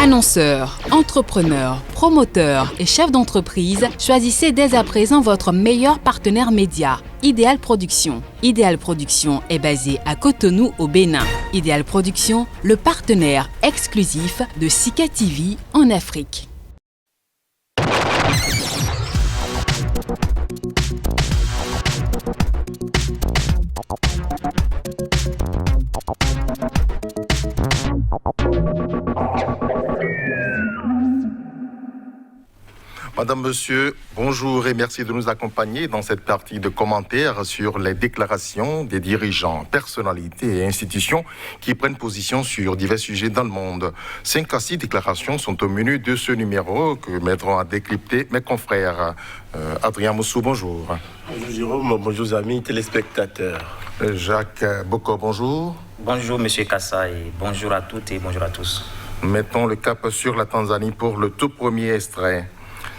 Annonceurs, entrepreneurs, promoteurs et chefs d'entreprise, choisissez dès à présent votre meilleur partenaire média, Ideal Production. Ideal Production est basé à Cotonou au Bénin. Ideal Production, le partenaire exclusif de Sika TV en Afrique. Madame, Monsieur, bonjour et merci de nous accompagner dans cette partie de commentaires sur les déclarations des dirigeants, personnalités et institutions qui prennent position sur divers sujets dans le monde. 5 à 6 déclarations sont au menu de ce numéro que mettront à décrypter mes confrères. Adrien Moussou, bonjour. Bonjour Jérôme, bonjour amis téléspectateurs. Jacques Boko, bonjour. Bonjour Monsieur Kassa et bonjour à toutes et bonjour à tous. Mettons le cap sur la Tanzanie pour le tout premier extrait.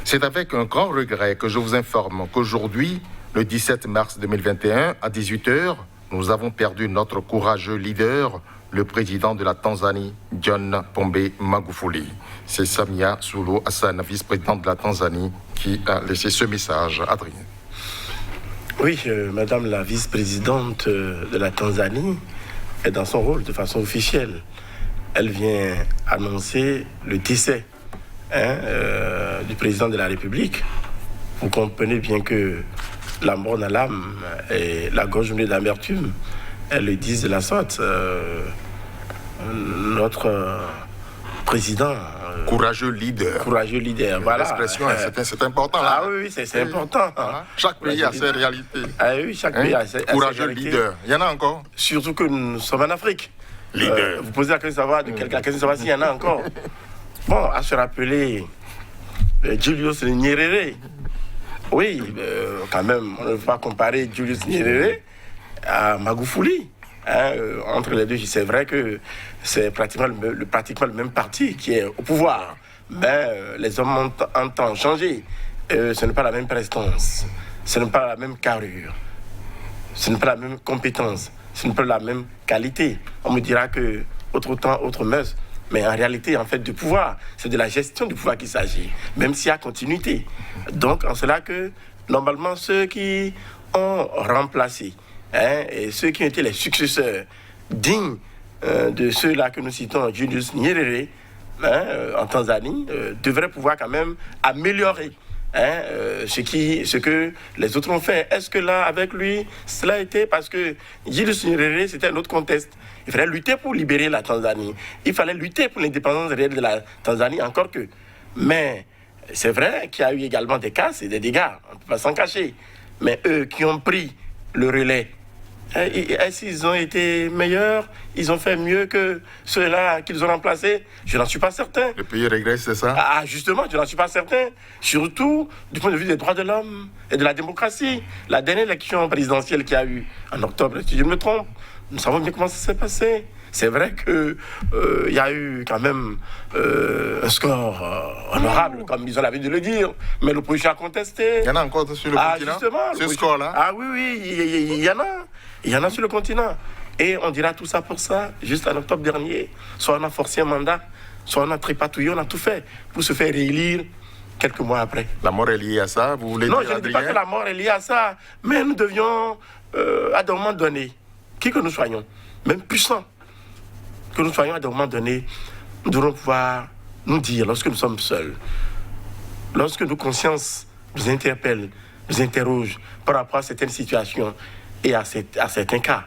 C'est avec un grand regret que je vous informe qu'aujourd'hui, le 17 mars 2021, à 18h, nous avons perdu notre courageux leader, le président de la Tanzanie, John Pombe Magufuli. C'est Samia Suluhu Hassan, vice-présidente de la Tanzanie, qui a laissé ce message. Adrien. Oui, Madame la vice-présidente de la Tanzanie est dans son rôle de façon officielle. Elle vient annoncer le décès du président de la République. Vous comprenez bien que la mort dans l'âme et la gorge mouillée d'amertume, elles le disent de la sorte. Notre président... Courageux leader. Courageux leader, voilà. L'expression, c'est important. Là. Ah oui, c'est important. Chaque pays a ses réalités. Ah oui, chaque pays a ses courageux réalités. leader. Il y en a encore. Surtout que nous sommes en Afrique. Leader. Vous posez la question de savoir de quelqu'un, la question de savoir s'il y en a encore. Bon, à se rappeler Julius Nyerere. Oui, quand même, on ne peut pas comparer Julius Nyerere à Magufuli. Entre les deux, c'est vrai que c'est pratiquement le même parti qui est au pouvoir. Mais les hommes ont un temps changé. Ce n'est pas la même prestance, ce n'est pas la même carrure, ce n'est pas la même compétence, ce n'est pas la même qualité. On me dira que autre temps, autre mœurs. Mais en réalité, en fait, du pouvoir, c'est de la gestion du pouvoir qu'il s'agit, même s'il y a continuité. Donc, en cela que, normalement, ceux qui ont remplacé, et ceux qui ont été les successeurs dignes de ceux-là que nous citons, Julius Nyerere, en Tanzanie, devraient pouvoir quand même améliorer ce que les autres ont fait. Est-ce que là, avec lui, cela a été parce que Julius Nyerere, c'était un autre contexte. Il fallait lutter pour libérer la Tanzanie. Il fallait lutter pour l'indépendance réelle de la Tanzanie, encore que. Mais c'est vrai qu'il y a eu également des casses et des dégâts, on ne peut pas s'en cacher. Mais eux qui ont pris le relais, est-ce qu'ils ont été meilleurs? Ils ont fait mieux que ceux-là qu'ils ont remplacés? Je n'en suis pas certain. Le pays régresse, c'est ça? Ah, justement, je n'en suis pas certain. Surtout du point de vue des droits de l'homme et de la démocratie. La dernière élection présidentielle qu'il y a eu en octobre, si je me trompe, nous savons bien comment ça s'est passé. C'est vrai qu'il y a eu quand même un score honorable, comme ils ont l'habitude de le dire, mais l'opposition a contesté. Il y en a encore sur le continent? Justement, ce score-là? Ah oui, il y en a. Il y en a sur le continent. Et on dira tout ça pour ça, juste en octobre dernier. Soit on a forcé un mandat, soit on a trépatouillé, on a tout fait pour se faire réélire quelques mois après. La mort est liée à ça, vous voulez dire, Non, je ne dis pas que la mort est liée à ça, mais nous devions, à des moments donnés, qui que nous soyons, même puissants, que nous soyons à des moments donnés, nous devons pouvoir nous dire, lorsque nous sommes seuls, lorsque nos consciences nous interpellent, nous interrogent par rapport à certaines situations et à certains cas,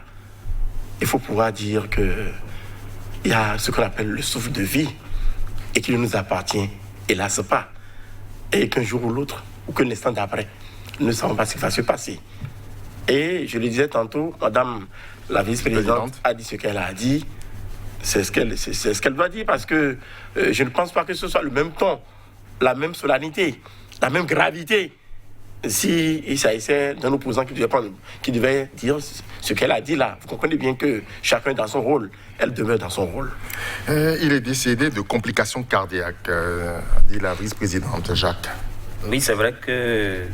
il faut pouvoir dire qu'il y a ce qu'on appelle le souffle de vie et qu'il nous appartient, hélas pas. Et qu'un jour ou l'autre, ou que l'instant d'après, nous ne savons pas ce qui va se passer. Et je le disais tantôt, Madame la vice-présidente a dit ce qu'elle a dit. C'est ce qu'elle doit dire, parce que je ne pense pas que ce soit le même ton, la même solennité, la même gravité, s'il s'agissait d'un opposant qui devait dire ce qu'elle a dit là. Vous comprenez bien que chacun dans son rôle, elle demeure dans son rôle. Il est décédé de complications cardiaques, dit la vice-présidente Jacques. Oui, c'est vrai que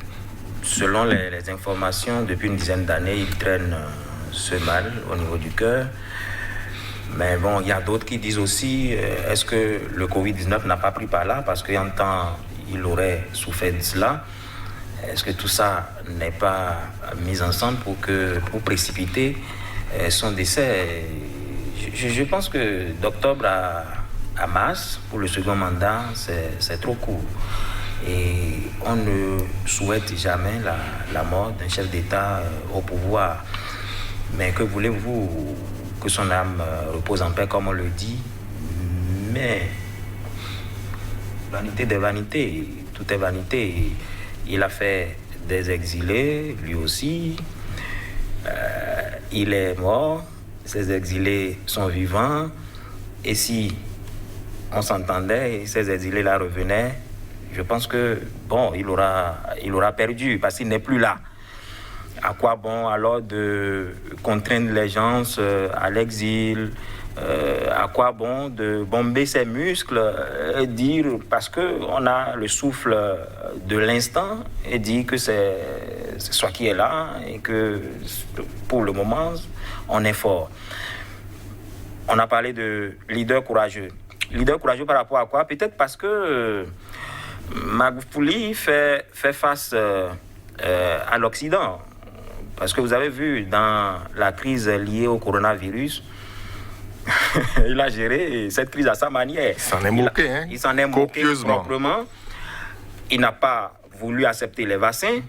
selon les informations, depuis une dizaine d'années, il traîne ce mal au niveau du cœur. Mais bon, il y a d'autres qui disent aussi, est-ce que le Covid-19 n'a pas pris par là parce qu'en temps, il aurait souffert de cela? Est-ce que tout ça n'est pas mis ensemble pour précipiter son décès? Je pense que d'octobre à mars, pour le second mandat, c'est trop court. Et on ne souhaite jamais la mort d'un chef d'État au pouvoir. Mais que voulez-vous? Que son âme repose en paix, comme on le dit. Mais vanité des vanités, tout est vanité. Il a fait des exilés, lui aussi. Il est mort, ces exilés sont vivants. Et si on s'entendait et ces exilés-là revenaient, je pense que, bon, il aura perdu parce qu'il n'est plus là. À quoi bon alors de contraindre les gens à l'exil? À quoi bon de bomber ses muscles et dire, parce qu'on a le souffle de l'instant, et dire que c'est soi qui est là et que pour le moment, on est fort. On a parlé de leader courageux. Leader courageux par rapport à quoi? Peut-être parce que Magufuli fait face à l'Occident. Parce que vous avez vu, dans la crise liée au coronavirus, il a géré cette crise à sa manière. Il s'en est moqué, il s'en est moqué copieusement. proprement. Il n'a pas voulu accepter les vaccins.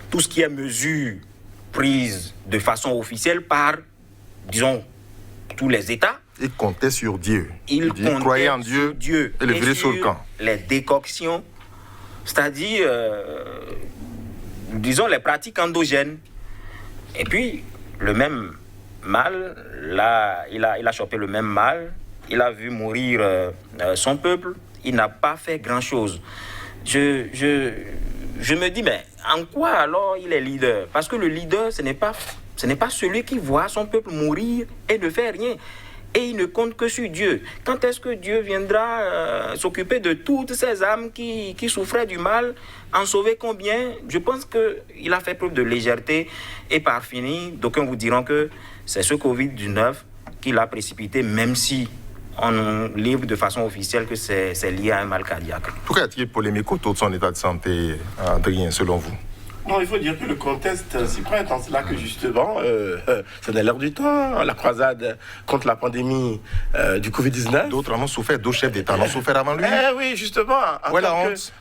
Tout ce qui est mesure prise de façon officielle par, disons, tous les États. Il comptait sur Dieu. Il croyait en Dieu, et le virer sur le camp. Les décoctions, c'est-à-dire, disons, les pratiques endogènes. Et puis, le même mal, là, il a chopé le même mal. Il a vu mourir son peuple. Il n'a pas fait grand-chose. Je me dis, mais en quoi alors il est leader? Parce que le leader, ce n'est pas celui qui voit son peuple mourir et ne fait rien. Et il ne compte que sur Dieu. Quand est-ce que Dieu viendra s'occuper de toutes ces âmes qui souffraient du mal? En sauver combien? Je pense qu'il a fait preuve de légèreté. Et par finir, d'aucuns vous diront que c'est ce Covid-19 qui l'a précipité, même si on livre de façon officielle que c'est lié à un mal cardiaque. Pourquoi a-t-il polémique autour de son état de santé, Adrien, selon vous? Non, il faut dire que le contexte s'y prête, c'est là que justement, c'est dans l'air du temps, la croisade contre la pandémie du Covid-19. D'autres en ont souffert, d'autres chefs d'État en ont souffert avant lui. Oui, justement,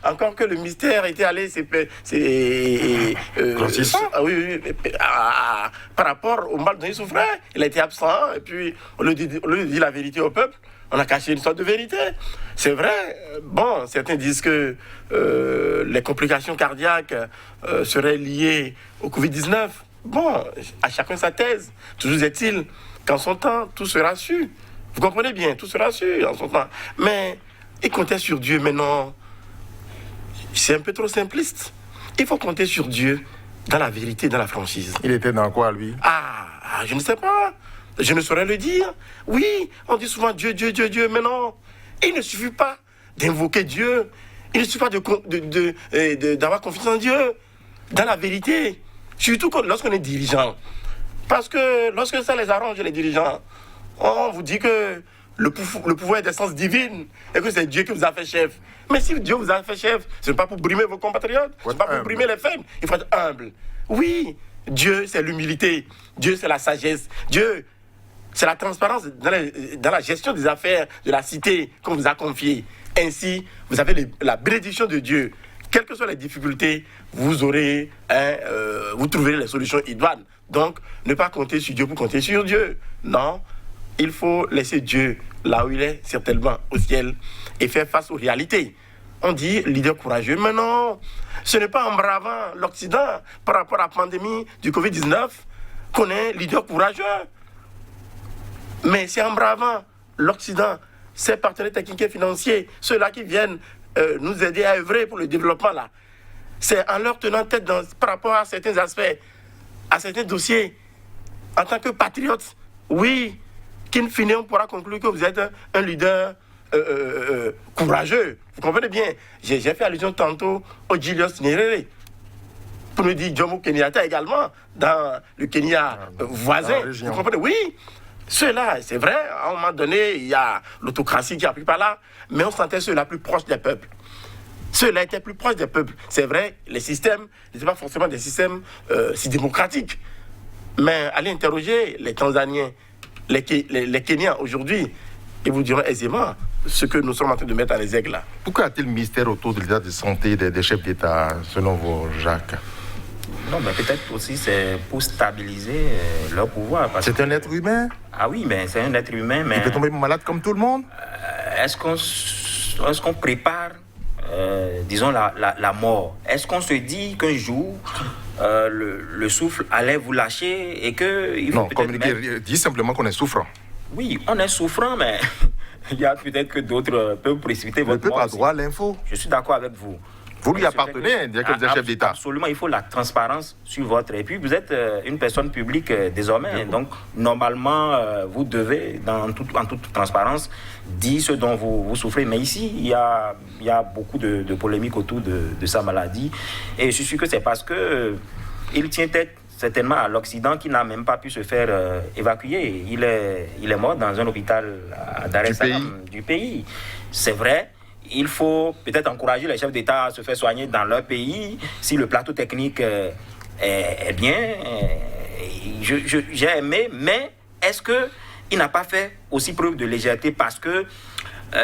encore que le mystère était allé, par rapport au mal dont il souffrait, il a été absent, et puis au lieu de dire la vérité au peuple, on a caché une sorte de vérité. C'est vrai. Bon, certains disent que les complications cardiaques seraient liées au Covid-19. Bon, à chacun sa thèse. Toujours est-il qu'en son temps, tout sera su. Vous comprenez bien, tout sera su en son temps. Mais il comptait sur Dieu. Mais non, c'est un peu trop simpliste. Il faut compter sur Dieu dans la vérité, dans la franchise. Il était dans quoi, lui? Je ne sais pas. Je ne saurais le dire. Oui, on dit souvent Dieu, Dieu, Dieu, Dieu, mais non. Il ne suffit pas d'invoquer Dieu. Il ne suffit pas d'avoir confiance en Dieu, dans la vérité. Surtout lorsqu'on est dirigeant. Parce que lorsque ça les arrange, les dirigeants, on vous dit que le pouvoir est d'essence divine et que c'est Dieu qui vous a fait chef. Mais si Dieu vous a fait chef, ce n'est pas pour brimer vos compatriotes, ce n'est pas pour brimer les faibles. Il faut être humble. Oui, Dieu, c'est l'humilité. Dieu, c'est la sagesse. Dieu, c'est la transparence dans la gestion des affaires de la cité qu'on vous a confiée. Ainsi, vous avez la bénédiction de Dieu. Quelles que soient les difficultés, vous trouverez les solutions idoines. Donc, ne pas compter sur Dieu pour compter sur Dieu. Non, il faut laisser Dieu là où il est, certainement au ciel, et faire face aux réalités. On dit leader courageux, mais non, ce n'est pas en bravant l'Occident par rapport à la pandémie du Covid-19 qu'on est leader courageux. Mais c'est en bravant l'Occident, ses partenaires techniques et financiers, ceux-là qui viennent nous aider à œuvrer pour le développement là. C'est en leur tenant tête par rapport à certains aspects, à certains dossiers, en tant que patriote, oui, qu'in fine on pourra conclure que vous êtes un leader courageux. Vous comprenez bien? J'ai fait allusion tantôt au Julius Nyerere, pour nous dire Jomo Kenyatta également, dans le Kenya voisin. Vous comprenez? Oui. Ceux-là, c'est vrai, à un moment donné, il y a l'autocratie qui a pris par là, mais on sentait ceux-là plus proches des peuples. Ceux-là étaient plus proches des peuples. C'est vrai, les systèmes n'étaient pas forcément des systèmes si démocratiques. Mais allez interroger les Tanzaniens, les Kenyans aujourd'hui, ils vous diront aisément ce que nous sommes en train de mettre à l'exergue là. Pourquoi y a-t-il mystère autour de l'état de santé des chefs d'État, selon vous, Jacques? Non, mais peut-être aussi c'est pour stabiliser leur pouvoir. C'est un être humain? Ah oui, mais c'est un être humain, mais... Il peut tomber malade comme tout le monde? Est-ce qu'on prépare, disons, la mort? Est-ce qu'on se dit qu'un jour, le souffle allait vous lâcher et que... Non, communiquer, dis simplement qu'on est souffrant. Oui, on est souffrant, mais il y a peut-être que d'autres peuvent précipiter votre mort. Le peuple a droit à l'info. Je suis d'accord avec vous. Vous lui appartenez, directeur des chefs d'État. Absolument, il faut la transparence sur votre... Et puis, vous êtes une personne publique désormais. Donc, normalement, vous devez, en toute transparence, dire ce dont vous souffrez. Mais ici, il y a beaucoup de polémiques autour de sa maladie. Et je suis sûr que c'est parce qu'il tient tête certainement à l'Occident qui n'a même pas pu se faire évacuer. Il est mort dans un hôpital à Dar es Salaam du pays. C'est vrai. Il faut peut-être encourager les chefs d'État à se faire soigner dans leur pays, si le plateau technique est bien. J'ai aimé, mais est-ce qu'il n'a pas fait aussi preuve de légèreté parce qu'il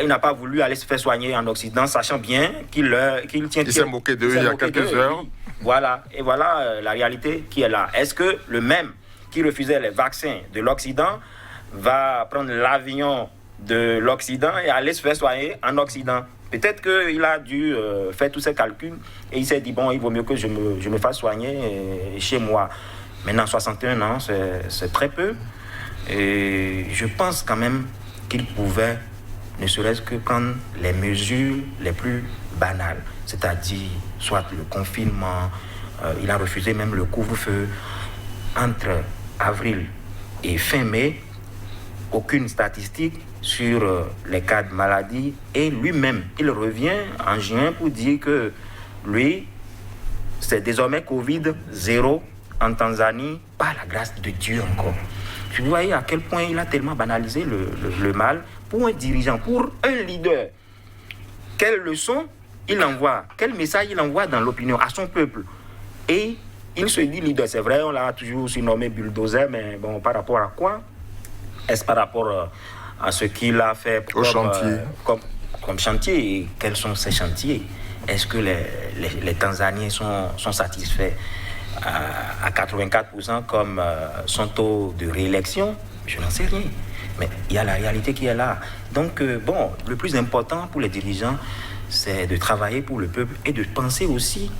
n'a pas voulu aller se faire soigner en Occident, sachant bien qu'il tient... Il s'est moqué d'eux il y a quelques heures. Oui. Voilà, et voilà la réalité qui est là. Est-ce que le même qui refusait les vaccins de l'Occident va prendre l'avion de l'Occident et aller se faire soigner en Occident? Peut-être qu'il a dû faire tous ses calculs et il s'est dit, bon, il vaut mieux que je me fasse soigner chez moi. Maintenant, 61 ans, c'est très peu. Et je pense quand même qu'il pouvait, ne serait-ce que prendre les mesures les plus banales, c'est-à-dire soit le confinement, il a refusé même le couvre-feu. Entre avril et fin mai, aucune statistique sur les cas de maladie et lui-même, il revient en juin pour dire que lui, c'est désormais Covid-0 en Tanzanie, par la grâce de Dieu encore. Vous voyez à quel point il a tellement banalisé le mal pour un dirigeant, pour un leader. Quelle leçon il envoie, quel message il envoie dans l'opinion à son peuple. Et il se dit leader, c'est vrai, on l'a toujours surnommé bulldozer, mais bon, par rapport à quoi? Est-ce par rapport à ce qu'il a fait comme chantier? Et quels sont ces chantiers? Est-ce que les Tanzaniens sont satisfaits à 84% comme son taux de réélection? Je n'en sais rien. Mais il y a la réalité qui est là. Donc, bon, le plus important pour les dirigeants, c'est de travailler pour le peuple et de penser aussi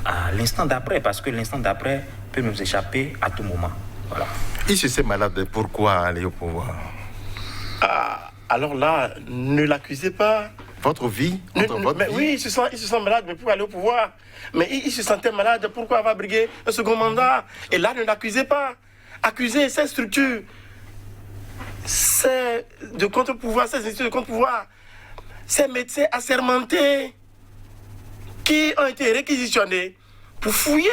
à l'instant d'après, parce que l'instant d'après peut nous échapper à tout moment. Voilà. Il se sait malade, pourquoi aller au pouvoir? Alors là, ne l'accusez pas. Votre vie, vie. Oui, il se sent malade, mais pour aller au pouvoir. Mais il se sentait malade, pourquoi avoir brigué un second mandat? Et là, ne l'accusez pas. Accusez ces structures, ces de contre-pouvoir, ces institutions de contre-pouvoir, ces médecins assermentés qui ont été réquisitionnés pour fouiller.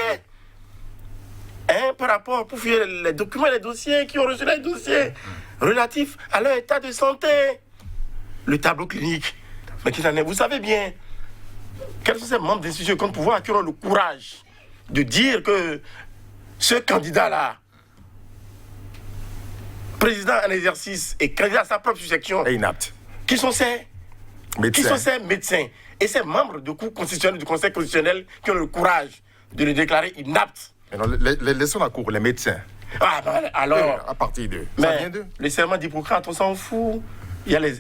Pour fouiller les documents et les dossiers, qui ont reçu les dossiers relatifs à leur état de santé. Le tableau clinique. Mais vous savez bien, quels sont ces membres d'institutions de contre-pouvoir qui ont le courage de dire que ce candidat-là, président en exercice et candidat à sa propre succession, est inapte. Qui sont ces médecins et ces membres du Conseil constitutionnel qui ont le courage de le déclarer inapte? Laissons la cour, les médecins. Alors, à partir d'eux. Mais le serment d'Hippocrate, on s'en fout.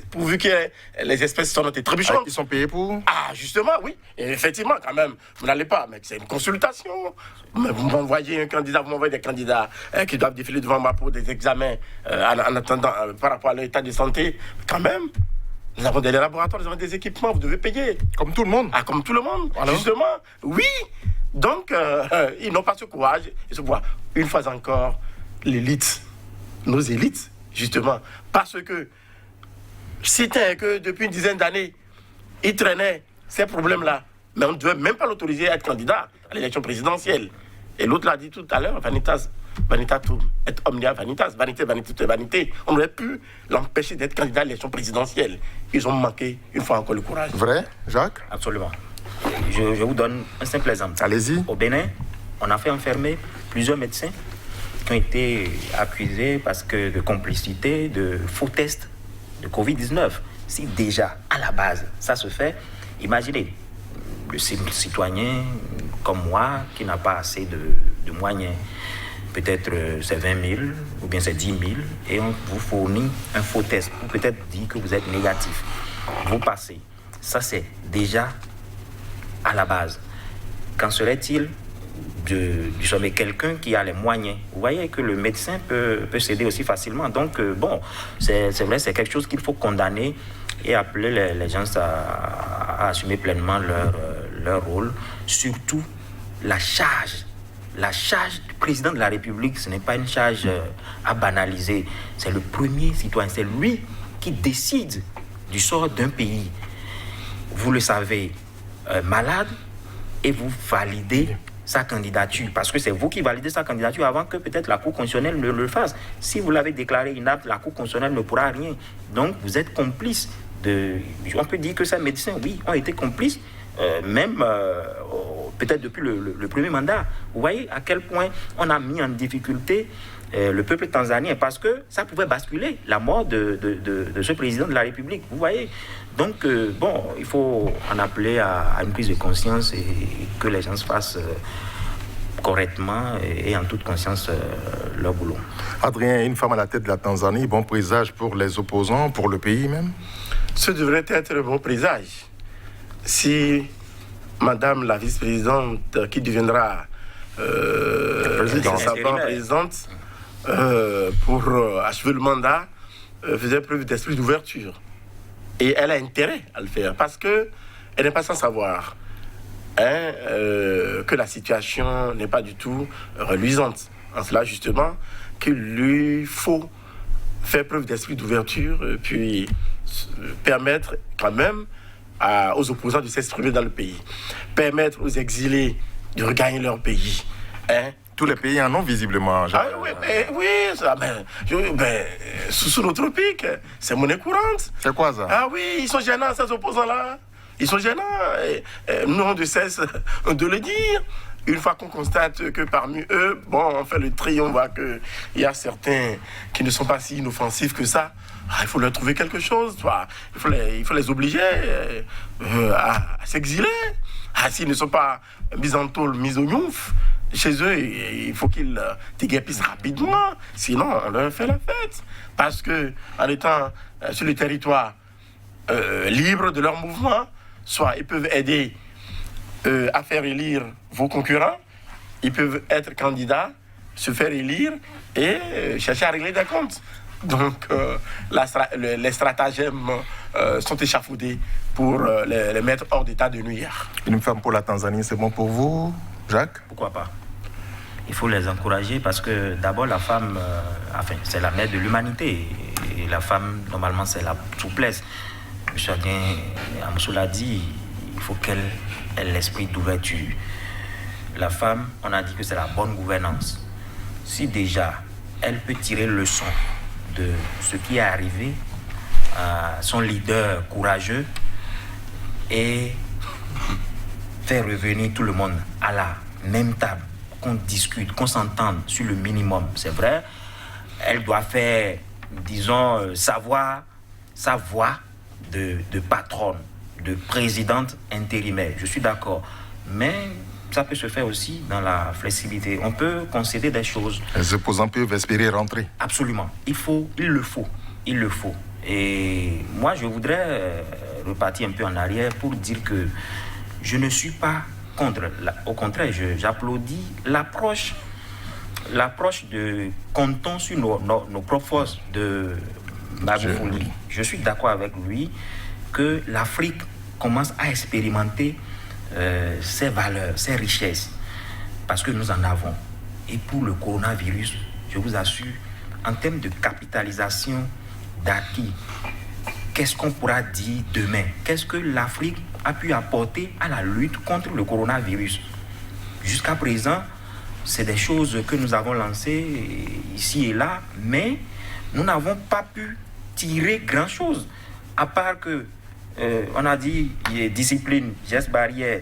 Pourvu que les espèces sont notées trébuchantes. Ils sont payés pour? Justement, oui. Et effectivement, quand même, vous n'allez pas, mais c'est une consultation. Mais vous m'envoyez un candidat, vous m'envoyez des candidats qui doivent défiler devant moi pour des examens en attendant par rapport à leur état de santé. Quand même, nous avons des laboratoires, nous avons des équipements, vous devez payer. Comme tout le monde? Comme tout le monde. Alors? Justement, oui. Donc, ils n'ont pas ce courage et ce pouvoir. Une fois encore, l'élite, nos élites, justement, parce que c'était que depuis une dizaine d'années, ils traînaient ces problèmes-là. Mais on ne devait même pas l'autoriser à être candidat à l'élection présidentielle. Et l'autre l'a dit tout à l'heure, Vanitas vanitatum et omnia vanitas, vanité, vanité, toute vanité. On aurait pu l'empêcher d'être candidat à l'élection présidentielle. Ils ont manqué une fois encore le courage. Vrai, Jacques? Absolument. Je vous donne un simple exemple. Allez-y. Au Bénin, on a fait enfermer plusieurs médecins qui ont été accusés parce que de complicité, de faux tests de Covid-19. Si déjà, à la base, ça se fait, imaginez, le citoyen comme moi qui n'a pas assez de moyens, peut-être c'est 20 000 ou bien c'est 10 000 et on vous fournit un faux test pour peut-être dire que vous êtes négatif. Vous passez. Ça, c'est déjà à la base. Qu'en serait-il du sommet quelqu'un qui a les moyens? Vous voyez que le médecin peut céder aussi facilement. Donc, c'est vrai, c'est quelque chose qu'il faut condamner et appeler les gens à assumer pleinement leur rôle. Surtout, la charge du président de la République, ce n'est pas une charge à banaliser. C'est le premier citoyen, c'est lui qui décide du sort d'un pays. Vous le savez, malade, et vous validez sa candidature, parce que c'est vous qui validez sa candidature avant que peut-être la Cour constitutionnelle ne le fasse. Si vous l'avez déclaré inapte, la Cour constitutionnelle ne pourra rien. Donc vous êtes complice on peut dire que ces médecins, oui, ont été complices, même peut-être depuis le premier mandat. Vous voyez à quel point on a mis en difficulté le peuple tanzanien, parce que ça pouvait basculer la mort de ce président de la République. Vous voyez. Donc, il faut en appeler à une prise de conscience et que les gens se fassent correctement et en toute conscience leur boulot. Adrien, une femme à la tête de la Tanzanie, bon présage pour les opposants, pour le pays même? Ce devrait être un bon présage. Si Madame la vice-présidente qui deviendra présidente pour achever le mandat faisait preuve d'esprit d'ouverture. Et elle a intérêt à le faire parce qu'elle n'est pas sans savoir que la situation n'est pas du tout reluisante. En cela, justement, qu'il lui faut faire preuve d'esprit d'ouverture puis permettre quand même aux opposants de s'exprimer dans le pays. Permettre aux exilés de regagner leur pays. Tous les pays en ont visiblement. Sous nos tropiques, c'est monnaie courante. C'est quoi ça? Ah oui, ils sont gênants, ces opposants-là. Ils sont gênants. Nous n'avons de cesse de le dire. Une fois qu'on constate que parmi eux, on fait le tri, on voit qu'il y a certains qui ne sont pas si inoffensifs que ça. Il faut leur trouver quelque chose. Il faut les obliger à s'exiler. S'ils ne sont pas mis en tôle, mis au gnouf, chez eux, il faut qu'ils déguerpissent rapidement. Sinon, on leur fait la fête. Parce qu'en étant sur le territoire libre de leur mouvement, soit ils peuvent aider à faire élire vos concurrents, ils peuvent être candidats, se faire élire et chercher à régler des comptes. Donc, les stratagèmes sont échafaudés pour les mettre hors d'état de nuire. Une femme pour la Tanzanie, c'est bon pour vous, Jacques? Pourquoi pas? Il faut les encourager parce que d'abord, la femme, c'est la mère de l'humanité. Et la femme, normalement, c'est la souplesse. M. Adrien Amoussou l'a dit, il faut qu'elle ait l'esprit d'ouverture. La femme, on a dit que c'est la bonne gouvernance. Si déjà, elle peut tirer leçon de ce qui est arrivé à son leader courageux et faire revenir tout le monde à la même table, qu'on discute, qu'on s'entende sur le minimum. C'est vrai, elle doit faire, disons, savoir sa voix de patronne, de présidente intérimaire. Je suis d'accord. Mais ça peut se faire aussi dans la flexibilité. On peut concéder des choses. Les opposants peuvent espérer rentrer. Absolument. Il le faut. Et moi, je voudrais repartir un peu en arrière pour dire que je ne suis pas contre. Au contraire, j'applaudis l'approche de comptons sur nos propres forces de Magufuli. Je suis d'accord avec lui que l'Afrique commence à expérimenter ses valeurs, ses richesses, parce que nous en avons. Et pour le coronavirus, je vous assure, en termes de capitalisation d'acquis, qu'est-ce qu'on pourra dire demain? Qu'est-ce que l'Afrique a pu apporter à la lutte contre le coronavirus? Jusqu'à présent, c'est des choses que nous avons lancées ici et là, mais nous n'avons pas pu tirer grand-chose, à part que on a dit discipline, gestes barrières,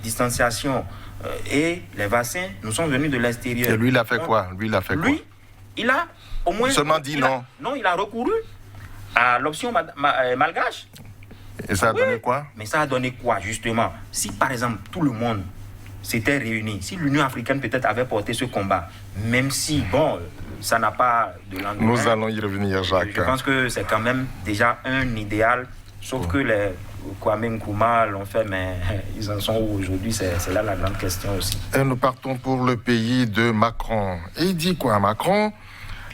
distanciation et les vaccins nous sont venus de l'extérieur. Et lui, il a fait quoi? Lui, il a au moins... Seulement dit non. Non, il a recouru à l'option malgache. Et ça a donné quoi? Mais ça a donné quoi, justement? Si, par exemple, tout le monde s'était réuni, si l'Union africaine peut-être avait porté ce combat, même si, bon, ça n'a pas de lendemain. Nous allons y revenir, Jacques. Je pense que c'est quand même déjà un idéal, sauf que les Kwame Nkrumah l'ont fait, mais ils en sont où aujourd'hui? C'est là la grande question aussi. Et nous partons pour le pays de Macron. Et il dit quoi, Macron?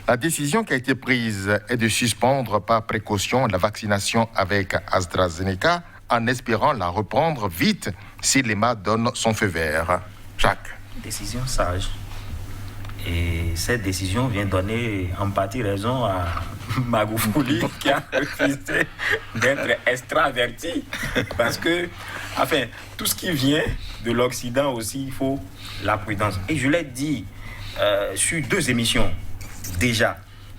La décision qui a été prise est de suspendre par précaution la vaccination avec AstraZeneca en espérant la reprendre vite si l'EMA donne son feu vert. Jacques. Décision sage. Et cette décision vient donner en partie raison à Magoufouli qui a refusé d'être extraverti. Parce que, enfin, tout ce qui vient de l'Occident aussi, il faut la prudence. Et je l'ai dit sur 2 émissions déjà,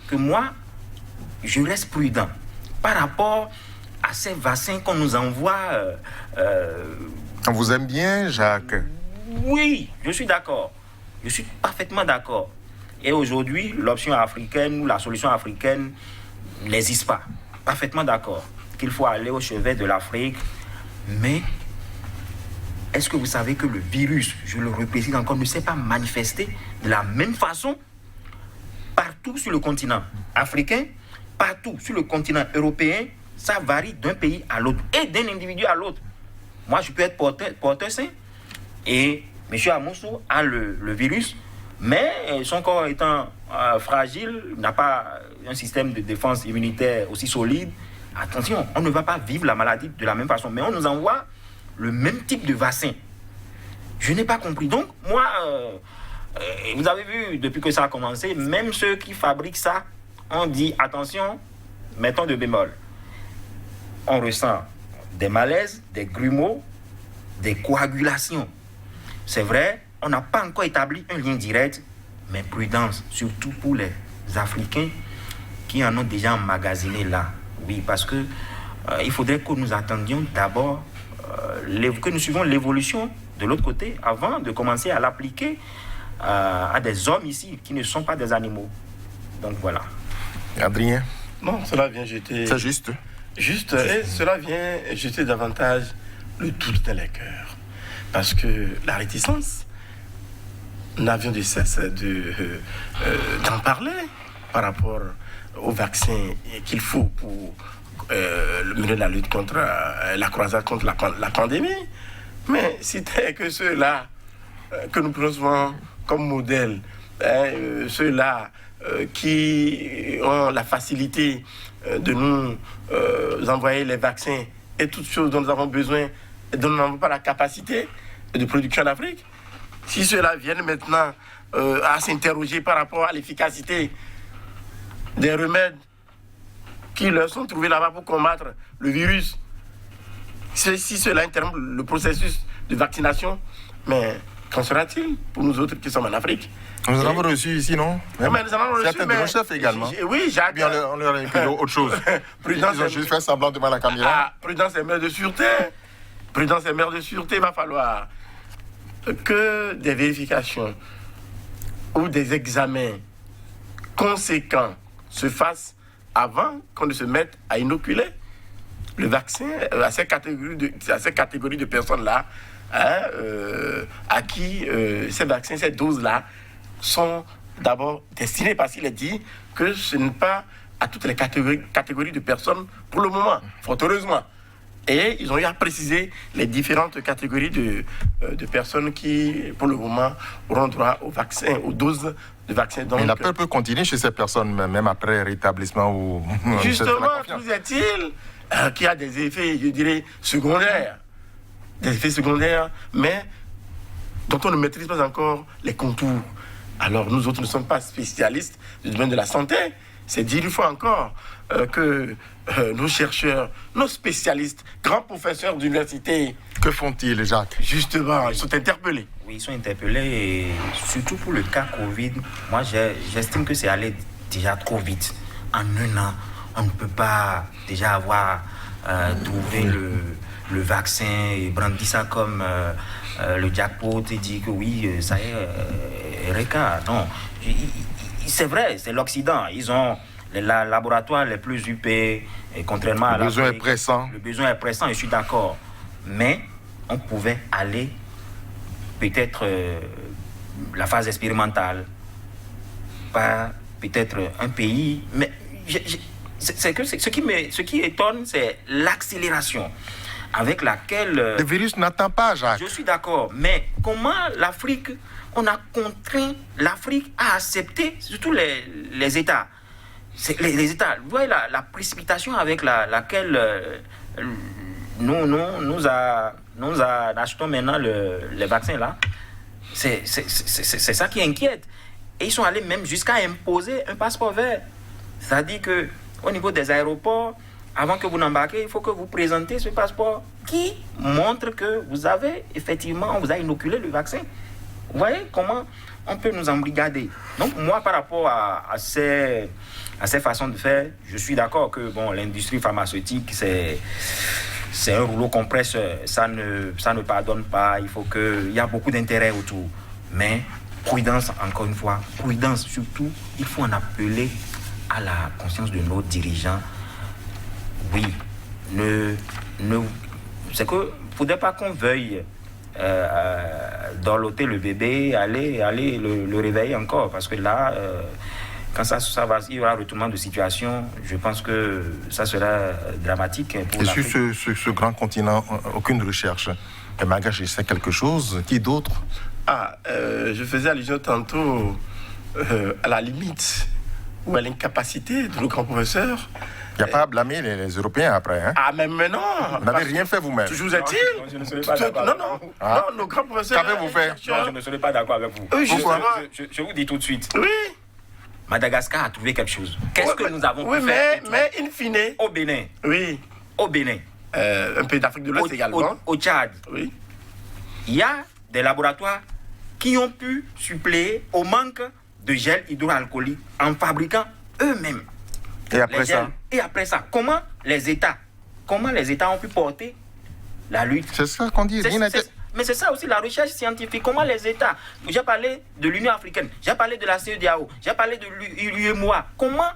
que moi, je reste prudent par rapport à ces vaccins qu'on nous envoie. On vous aime bien, Jacques? Oui, je suis d'accord. Je suis parfaitement d'accord. Et aujourd'hui, l'option africaine ou la solution africaine n'existe pas. Parfaitement d'accord. Qu'il faut aller au chevet de l'Afrique. Mais est-ce que vous savez que le virus, je le répète encore, ne s'est pas manifesté de la même façon partout sur le continent africain, partout sur le continent européen? Ça varie d'un pays à l'autre et d'un individu à l'autre. Moi, je peux être porteur sain et M. Amoussou a le virus, mais son corps étant fragile, n'a pas un système de défense immunitaire aussi solide. Attention, on ne va pas vivre la maladie de la même façon, mais on nous envoie le même type de vaccin. Je n'ai pas compris. Donc, moi, vous avez vu, depuis que ça a commencé, même ceux qui fabriquent ça, on dit, attention, mettons de bémol. On ressent des malaises, des grumeaux, des coagulations. C'est vrai, on n'a pas encore établi un lien direct, mais prudence, surtout pour les Africains qui en ont déjà emmagasiné là. Oui, parce que il faudrait que nous attendions d'abord, que nous suivions l'évolution de l'autre côté avant de commencer à l'appliquer à des hommes ici qui ne sont pas des animaux. Donc voilà. Adrien? Non, cela vient jeter... C'est juste. Juste, et cela vient jeter davantage le doute dans les cœurs. Parce que la réticence, nous n'avions de cesse d'en parler par rapport au vaccin qu'il faut pour mener la lutte contre la croisade contre la pandémie. Mais c'était que ceux-là que nous prenons comme modèle, ceux-là qui ont la facilité de nous envoyer les vaccins et toutes choses dont nous avons besoin et dont nous n'avons pas la capacité de production en Afrique. Si ceux-là viennent maintenant à s'interroger par rapport à l'efficacité des remèdes qui leur sont trouvés là-bas pour combattre le virus, si cela interrompt le processus de vaccination, mais qu'en sera-t-il pour nous autres qui sommes en Afrique? Nous en avons reçu ici, non? Mais nous en avons reçu, certains de nos chefs également. Oui, Jacques. Bien, on leur a écrit autre chose. Ils ont juste fait semblant devant la caméra. Ah, prudence et mère de sûreté. Prudence et mère de sûreté, il va falloir que des vérifications ou des examens conséquents se fassent avant qu'on ne se mette à inoculer le vaccin à ces catégories de personnes-là, à qui ces vaccins, ces doses-là sont d'abord destinées, parce qu'il est dit que ce n'est pas à toutes les catégories de personnes pour le moment, fort heureusement. Et ils ont eu à préciser les différentes catégories de personnes qui, pour le moment, auront droit au vaccin, aux doses de vaccin. Donc, mais la peur peut continuer chez ces personnes, même après rétablissement ou... Justement, tout est-il qu'il y a des effets, je dirais, secondaires. Des effets secondaires, mais dont on ne maîtrise pas encore les contours. Alors, nous autres ne sommes pas spécialistes du domaine de la santé, c'est dire une fois encore que nos chercheurs, nos spécialistes, grands professeurs d'université... Que font-ils, Jacques? Justement, ils sont interpellés. Oui, ils sont interpellés et surtout pour le cas Covid, moi j'estime que c'est allé déjà trop vite. En un an, on ne peut pas déjà avoir trouvé le vaccin et brandir ça comme le jackpot et dire que oui, ça y est, Eureka. Non, c'est vrai, c'est l'Occident. Ils ont les laboratoires les plus huppés, et contrairement à l'Afrique. Le besoin est pressant. Le besoin est pressant, je suis d'accord. Mais on pouvait aller peut-être la phase expérimentale, pas peut-être un pays, mais ce qui étonne, c'est l'accélération avec laquelle... le virus n'attend pas, Jacques. Je suis d'accord, mais comment l'Afrique, on a contraint l'Afrique à accepter, surtout les États. Les États, vous voyez la précipitation avec laquelle nous achetons maintenant les vaccins là, c'est ça qui inquiète. Et ils sont allés même jusqu'à imposer un passeport vert. C'est-à-dire qu'au niveau des aéroports, avant que vous n'embarquez, il faut que vous présentez ce passeport qui montre que vous avez effectivement, on vous a inoculé le vaccin. Vous voyez comment on peut nous embrigader. Donc moi, par rapport à ces façons de faire, je suis d'accord que bon, l'industrie pharmaceutique, c'est un rouleau compresseur. Ça ne pardonne pas. Il y a beaucoup d'intérêts autour. Mais prudence, encore une fois, prudence surtout, il faut en appeler à la conscience de nos dirigeants. Oui, c'est que ne faudrait pas qu'on veuille dorloter le bébé, aller le réveiller encore, parce que là, quand il y aura un retournement de situation, je pense que ça sera dramatique pour l'Afrique. Et sur ce grand continent, aucune recherche. Et Magache, il sait quelque chose. Qui d'autre? Je faisais allusion tantôt à la limite ou à l'incapacité de nos grands professeurs. Il n'y a pas à blâmer les Européens après. Hein? Mais non. Vous n'avez rien fait vous-même. Toujours est-il. Non, je ne serai pas d'accord. Non, nos grands professeurs. Qu'avez-vous fait? Non, je ne serai pas d'accord avec vous. Pourquoi? Je vous dis tout de suite. Oui. Madagascar a trouvé quelque chose. Qu'est-ce que nous avons pu faire? Mais in fine. Au Bénin. Oui. Au Bénin. Un pays d'Afrique de l'Ouest également. Au Tchad. Oui. Il y a des laboratoires qui ont pu suppléer au manque de gel hydroalcoolique en fabriquant eux-mêmes. Et après ça, comment les États ont pu porter la lutte? C'est ça qu'on dit. Mais c'est ça aussi la recherche scientifique. Comment les États, j'ai parlé de l'Union africaine, j'ai parlé de la CEDEAO, j'ai parlé de l'UEMOA. Comment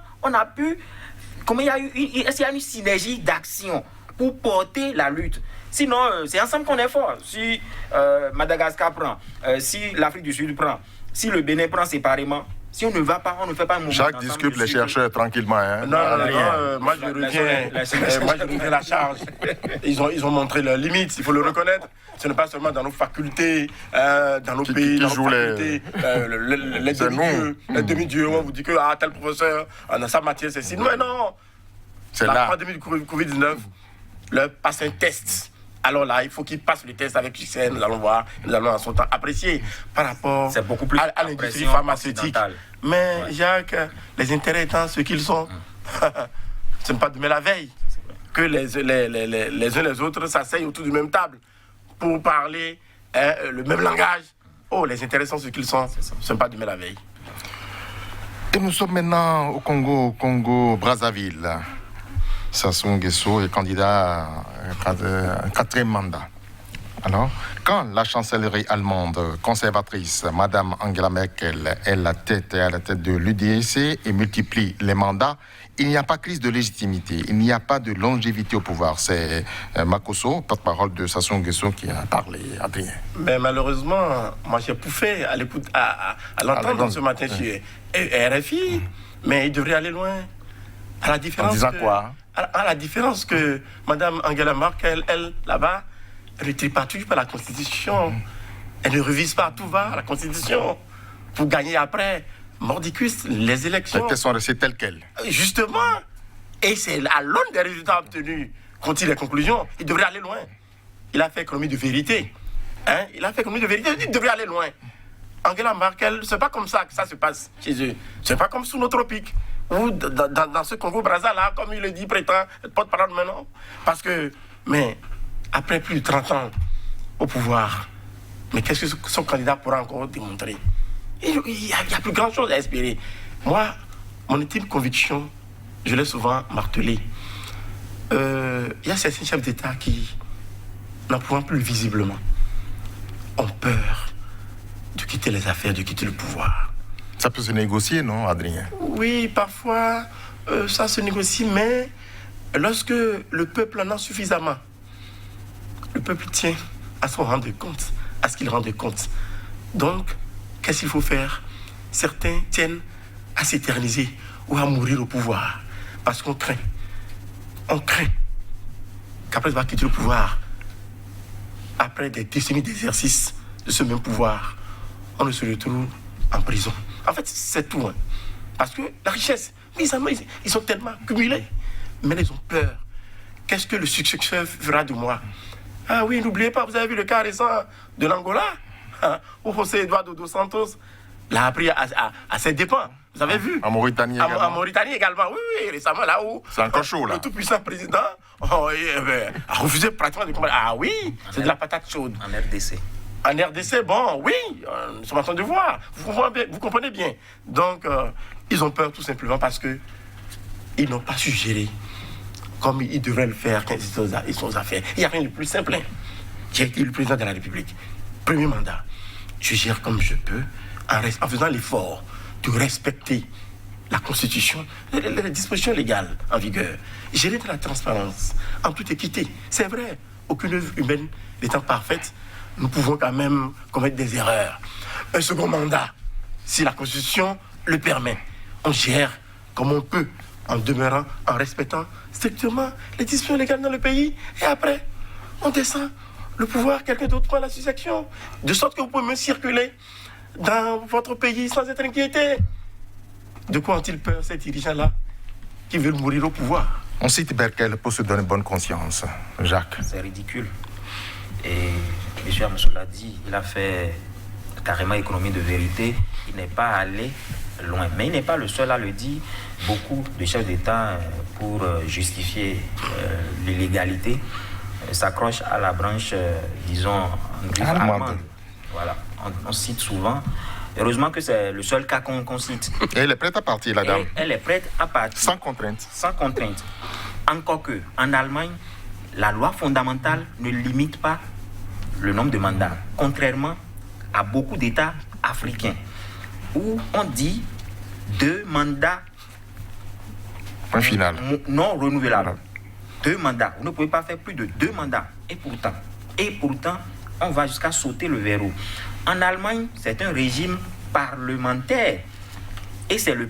il y a une synergie d'action pour porter la lutte? Sinon, c'est ensemble qu'on est fort. Si Madagascar prend, si l'Afrique du Sud prend, si le Bénin prend séparément, si on ne va pas, on ne fait pas un mouvement. Jacques discute les chercheurs tranquillement. Hein? Non, moi je reviens la charge. Ils ont montré leurs limites, il faut le reconnaître. Ce n'est pas seulement dans nos facultés, dans nos pays, dans nos facultés, les demi-dieux, on vous dit que tel professeur, dans sa matière, c'est si. Mais non, c'est la pandémie du Covid-19 leur passe un test. Alors là, il faut qu'ils passent le test avec succès. Nous allons voir, nous allons en son temps apprécier par rapport à l'industrie pharmaceutique. Mais Jacques, les intérêts étant ce qu'ils sont, ce n'est pas demain la veille que les uns les autres s'asseyent autour d'une même table pour parler le même langage. Les intérêts sont ce qu'ils sont, ce n'est pas demain la veille. Et nous sommes maintenant au Congo-Brazzaville. Sassou Nguesso est candidat à un 4e mandat. Alors, quand la chancellerie allemande conservatrice, Madame Angela Merkel, est à la tête de l'UDC et multiplie les mandats, il n'y a pas crise de légitimité, il n'y a pas de longévité au pouvoir. C'est Makosso, porte-parole de Sassou Nguesso, qui a parlé, Adrien. Mais malheureusement, moi j'ai pouffé à l'écoute, à l'entendre ce matin sur RFI, mais il devrait aller loin. À la différence en disant quoi? À la différence que Mme Angela Merkel, elle, là-bas, elle ne tripatouille pas la Constitution. Elle ne révise pas à tout va la Constitution pour gagner après, mordicus, les élections. Mais qu'elles sont restées telles quelles? Justement. Et c'est à l'aune des résultats obtenus qu'on tire les conclusions. Il devrait aller loin. Il a fait économie de vérité. Il devrait aller loin. Angela Merkel, c'est pas comme ça que ça se passe chez eux. C'est pas comme sous nos tropiques, ou dans ce Congo-Brazza là, comme il le dit, prétend être porte-parole maintenant. Parce que, mais après plus de 30 ans au pouvoir, mais qu'est-ce que son candidat pourra encore démontrer? Il y a plus grand chose à espérer. Moi, mon intime conviction, je l'ai souvent martelé. Il y a certains chefs d'État qui, n'en pouvant plus visiblement, ont peur de quitter les affaires, de quitter le pouvoir. Ça peut se négocier, non, Adrien? Oui, parfois, ça se négocie, mais lorsque le peuple en a suffisamment, le peuple tient à son rendre compte, à ce qu'il rende compte. Donc, qu'est-ce qu'il faut faire? Certains tiennent à s'éterniser ou à mourir au pouvoir, parce qu'on craint. On craint qu'après avoir quitté le pouvoir, après des décennies d'exercice de ce même pouvoir, on ne se retrouve en prison. En fait, c'est tout. Hein. Parce que la richesse, ils sont tellement cumulés. Mais ils ont peur. Qu'est-ce que le successeur fera de moi? Ah oui, n'oubliez pas, vous avez vu le cas récent de l'Angola, où José Eduardo dos Santos l'a appris à ses dépens. Vous avez vu? En Mauritanie également. En Mauritanie également, oui, récemment, là où... C'est encore chaud, là. Le tout-puissant président a refusé pratiquement de combattre. Ah oui, c'est de la patate chaude. En RDC. En RDC, bon, oui, nous sommes en train de voir. Vous comprenez bien. Donc, ils ont peur tout simplement parce qu'ils n'ont pas su gérer comme ils devraient le faire quand ils sont aux affaires. Il n'y a rien de plus simple. Hein. J'ai été le président de la République. Premier mandat. Je gère comme je peux en faisant l'effort de respecter la Constitution, les dispositions légales en vigueur. Gérer de la transparence, en toute équité. C'est vrai, aucune œuvre humaine n'étant parfaite, nous pouvons quand même commettre des erreurs. Un second mandat, si la Constitution le permet, on gère comme on peut, en demeurant, en respectant strictement les dispositions légales dans le pays. Et après, on descend le pouvoir, quelqu'un d'autre prend la succession, de sorte que vous pouvez même circuler dans votre pays sans être inquiété. De quoi ont-ils peur, ces dirigeants-là, qui veulent mourir au pouvoir? On cite Berkel pour se donner bonne conscience. Jacques. C'est ridicule. Et M. Amoussou l'a dit, il a fait carrément économie de vérité. Il n'est pas allé loin. Mais il n'est pas le seul à le dire. Beaucoup de chefs d'État, pour justifier l'illégalité, s'accrochent à la branche, disons, allemande. Voilà, on cite souvent. Heureusement que c'est le seul cas qu'on cite. Et elle est prête à partir, la dame. Elle est prête à partir. Sans contrainte. Sans contrainte. Encore que, en Allemagne, la loi fondamentale ne limite pas le nombre de mandats. Contrairement à beaucoup d'États africains, où on dit 2 mandats Point final. Non renouvelables. 2 mandats. Vous ne pouvez pas faire plus de 2 mandats. Et pourtant, on va jusqu'à sauter le verrou. En Allemagne, c'est un régime parlementaire. Et c'est le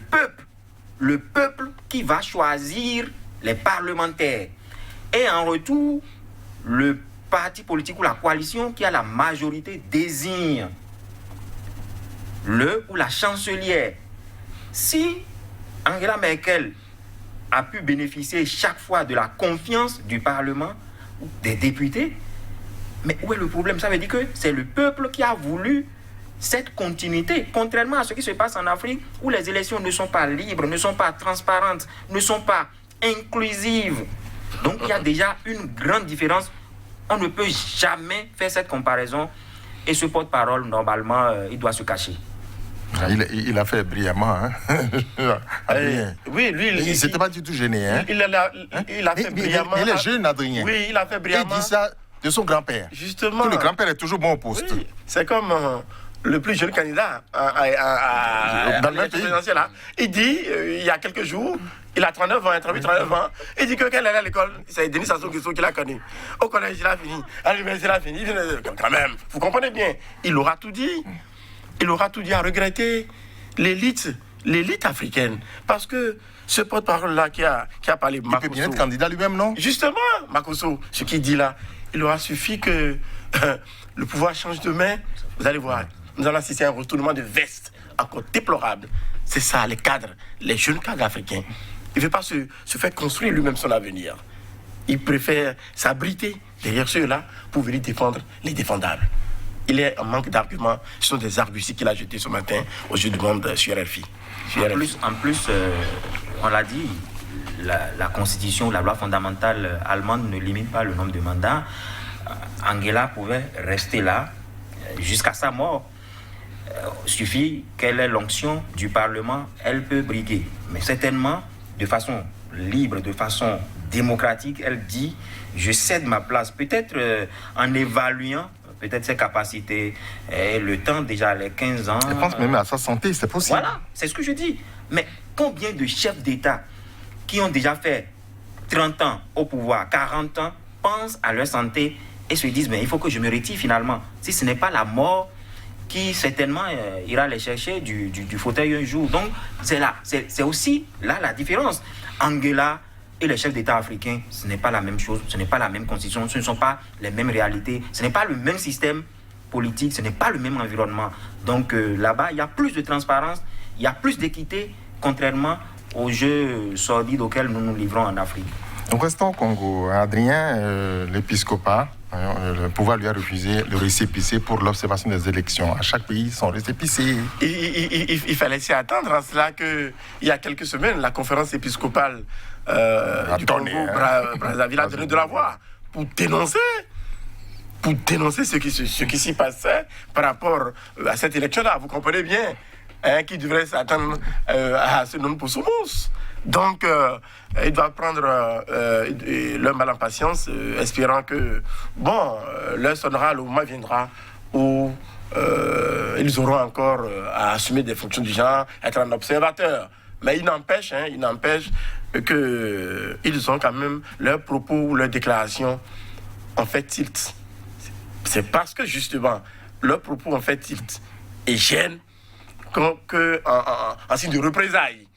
peuple qui va choisir les parlementaires. Et en retour, le parti politique ou la coalition qui a la majorité désigne le ou la chancelière. Si Angela Merkel a pu bénéficier chaque fois de la confiance du Parlement ou des députés, mais où est le problème? Ça veut dire que c'est le peuple qui a voulu cette continuité, contrairement à ce qui se passe en Afrique, où les élections ne sont pas libres, ne sont pas transparentes, ne sont pas inclusives. Donc il y a déjà une grande différence. On ne peut jamais faire cette comparaison. Et ce porte-parole, normalement, il doit se cacher. Il a fait brillamment. Hein? Oui, lui, il s'était pas du tout gêné. Hein? Il a fait brillamment. Il est jeune, Adrien. Oui, il a fait brillamment. Il dit ça de son grand-père. Justement. Que le grand-père est toujours bon au poste. Oui, c'est comme le plus jeune candidat dans le présidentiel. Il dit, il y a quelques jours, il a 39 ans, 39 ans. Il dit que quand il est à l'école, c'est Denis Sassou Nguesso qui l'a connu. Au collège, il a fini. À l'université, il a fini. Quand même, vous comprenez bien. Il aura tout dit. Il aura tout dit à regretter l'élite africaine. Parce que ce porte-parole-là qui a parlé, Makosso, il peut bien être candidat lui-même, non? Justement, Makosso, ce qu'il dit là, il aura suffi que le pouvoir change de main. Vous allez voir, nous allons assister à un retournement de veste encore déplorable. C'est ça, les cadres, les jeunes cadres africains. Il ne veut pas se faire construire lui-même son avenir. Il préfère s'abriter derrière ceux-là pour venir défendre les défendables. Il est en manque d'arguments. Ce sont des arguties qu'il a jetés ce matin au jeu du monde sur RFI. En plus, on l'a dit, la constitution, la loi fondamentale allemande ne limite pas le nombre de mandats. Angela pouvait rester là jusqu'à sa mort. Suffit qu'elle ait l'onction du Parlement, elle peut briguer. Mais certainement, de façon libre, de façon démocratique, elle dit « je cède ma place ». Peut-être en évaluant peut-être ses capacités, et le temps déjà, les 15 ans... Je pense même à sa santé, c'est possible. Voilà, c'est ce que je dis. Mais combien de chefs d'État qui ont déjà fait 30 ans au pouvoir, 40 ans, pensent à leur santé et se disent « mais il faut que je me retire finalement ». Si ce n'est pas la mort qui certainement ira les chercher du fauteuil un jour. Donc c'est aussi là la différence. Angela et les chefs d'État africains, ce n'est pas la même chose, ce n'est pas la même constitution, ce ne sont pas les mêmes réalités, ce n'est pas le même système politique, ce n'est pas le même environnement. Donc là-bas, il y a plus de transparence, il y a plus d'équité, contrairement aux jeux sordides auxquels nous nous livrons en Afrique. Donc restons au Congo. Adrien, l'épiscopat, le pouvoir lui a refusé le récépissé pour l'observation des élections. À chaque pays, son récépissé. Il fallait s'y attendre à cela qu'il y a quelques semaines, la conférence épiscopale du Congo, Brazzaville a donné de la voix pour dénoncer ce qui s'y passait par rapport à cette élection-là. Vous comprenez bien qui devrait s'attendre à ce nom pour son mousse. Donc, ils doivent prendre leur mal en patience, espérant que, l'heure sonnera, le moment viendra où ils auront encore à assumer des fonctions du genre, être un observateur. Mais il n'empêche qu'ils ont quand même leurs propos ou leurs déclarations en fait tilt. C'est parce que justement, leurs propos en fait tilt et gênent qu'en signe de représailles,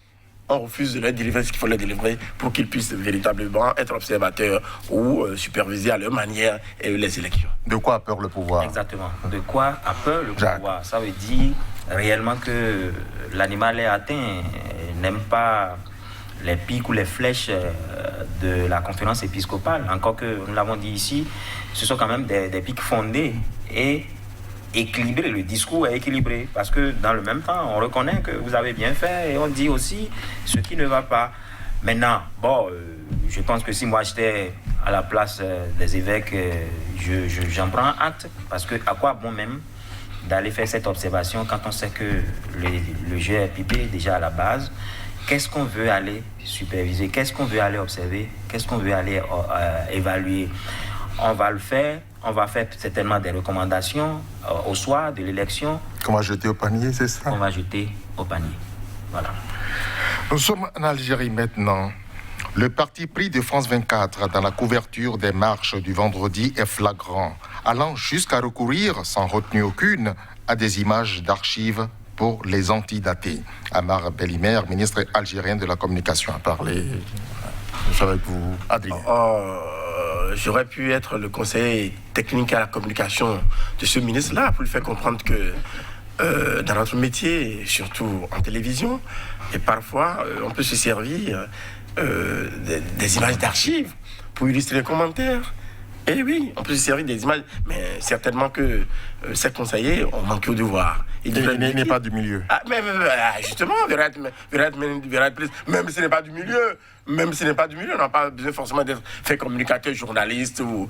on refuse de leur délivrer ce qu'il faut leur délivrer pour qu'ils puissent véritablement être observateurs ou superviser à leur manière les élections. De quoi a peur le pouvoir? Exactement. De quoi a peur le pouvoir? Ça veut dire réellement que l'animal est atteint, n'aime pas les pics ou les flèches de la conférence épiscopale. Encore que, nous l'avons dit ici, ce sont quand même des pics fondés et équilibré, le discours est équilibré parce que dans le même temps, on reconnaît que vous avez bien fait et on dit aussi ce qui ne va pas. Maintenant, je pense que si moi j'étais à la place des évêques, j'en prends acte parce que à quoi bon même d'aller faire cette observation quand on sait que le jeu est pipé déjà à la base. Qu'est-ce qu'on veut aller superviser? Qu'est-ce qu'on veut aller observer? Qu'est-ce qu'on veut aller évaluer? On va le faire. On va faire certainement des recommandations au soir de l'élection. Qu'on va jeter au panier, c'est ça? On va jeter au panier. Voilà. Nous sommes en Algérie maintenant. Le parti pris de France 24 dans la couverture des marches du vendredi est flagrant, allant jusqu'à recourir, sans retenue aucune, à des images d'archives pour les antidater. Amar Bellimer, ministre algérien de la communication, a parlé. Je suis avec vous, Adrien. J'aurais pu être le conseiller technique à la communication de ce ministre-là pour lui faire comprendre que dans notre métier, surtout en télévision, et parfois on peut se servir des images d'archives pour illustrer les commentaires. Et oui, on peut se servir des images, mais certainement que ces conseillers ont manqué au devoir. Il n'est pas du milieu. Justement, même si ce n'est pas du milieu, on n'a pas besoin forcément d'être fait communicateur, journaliste ou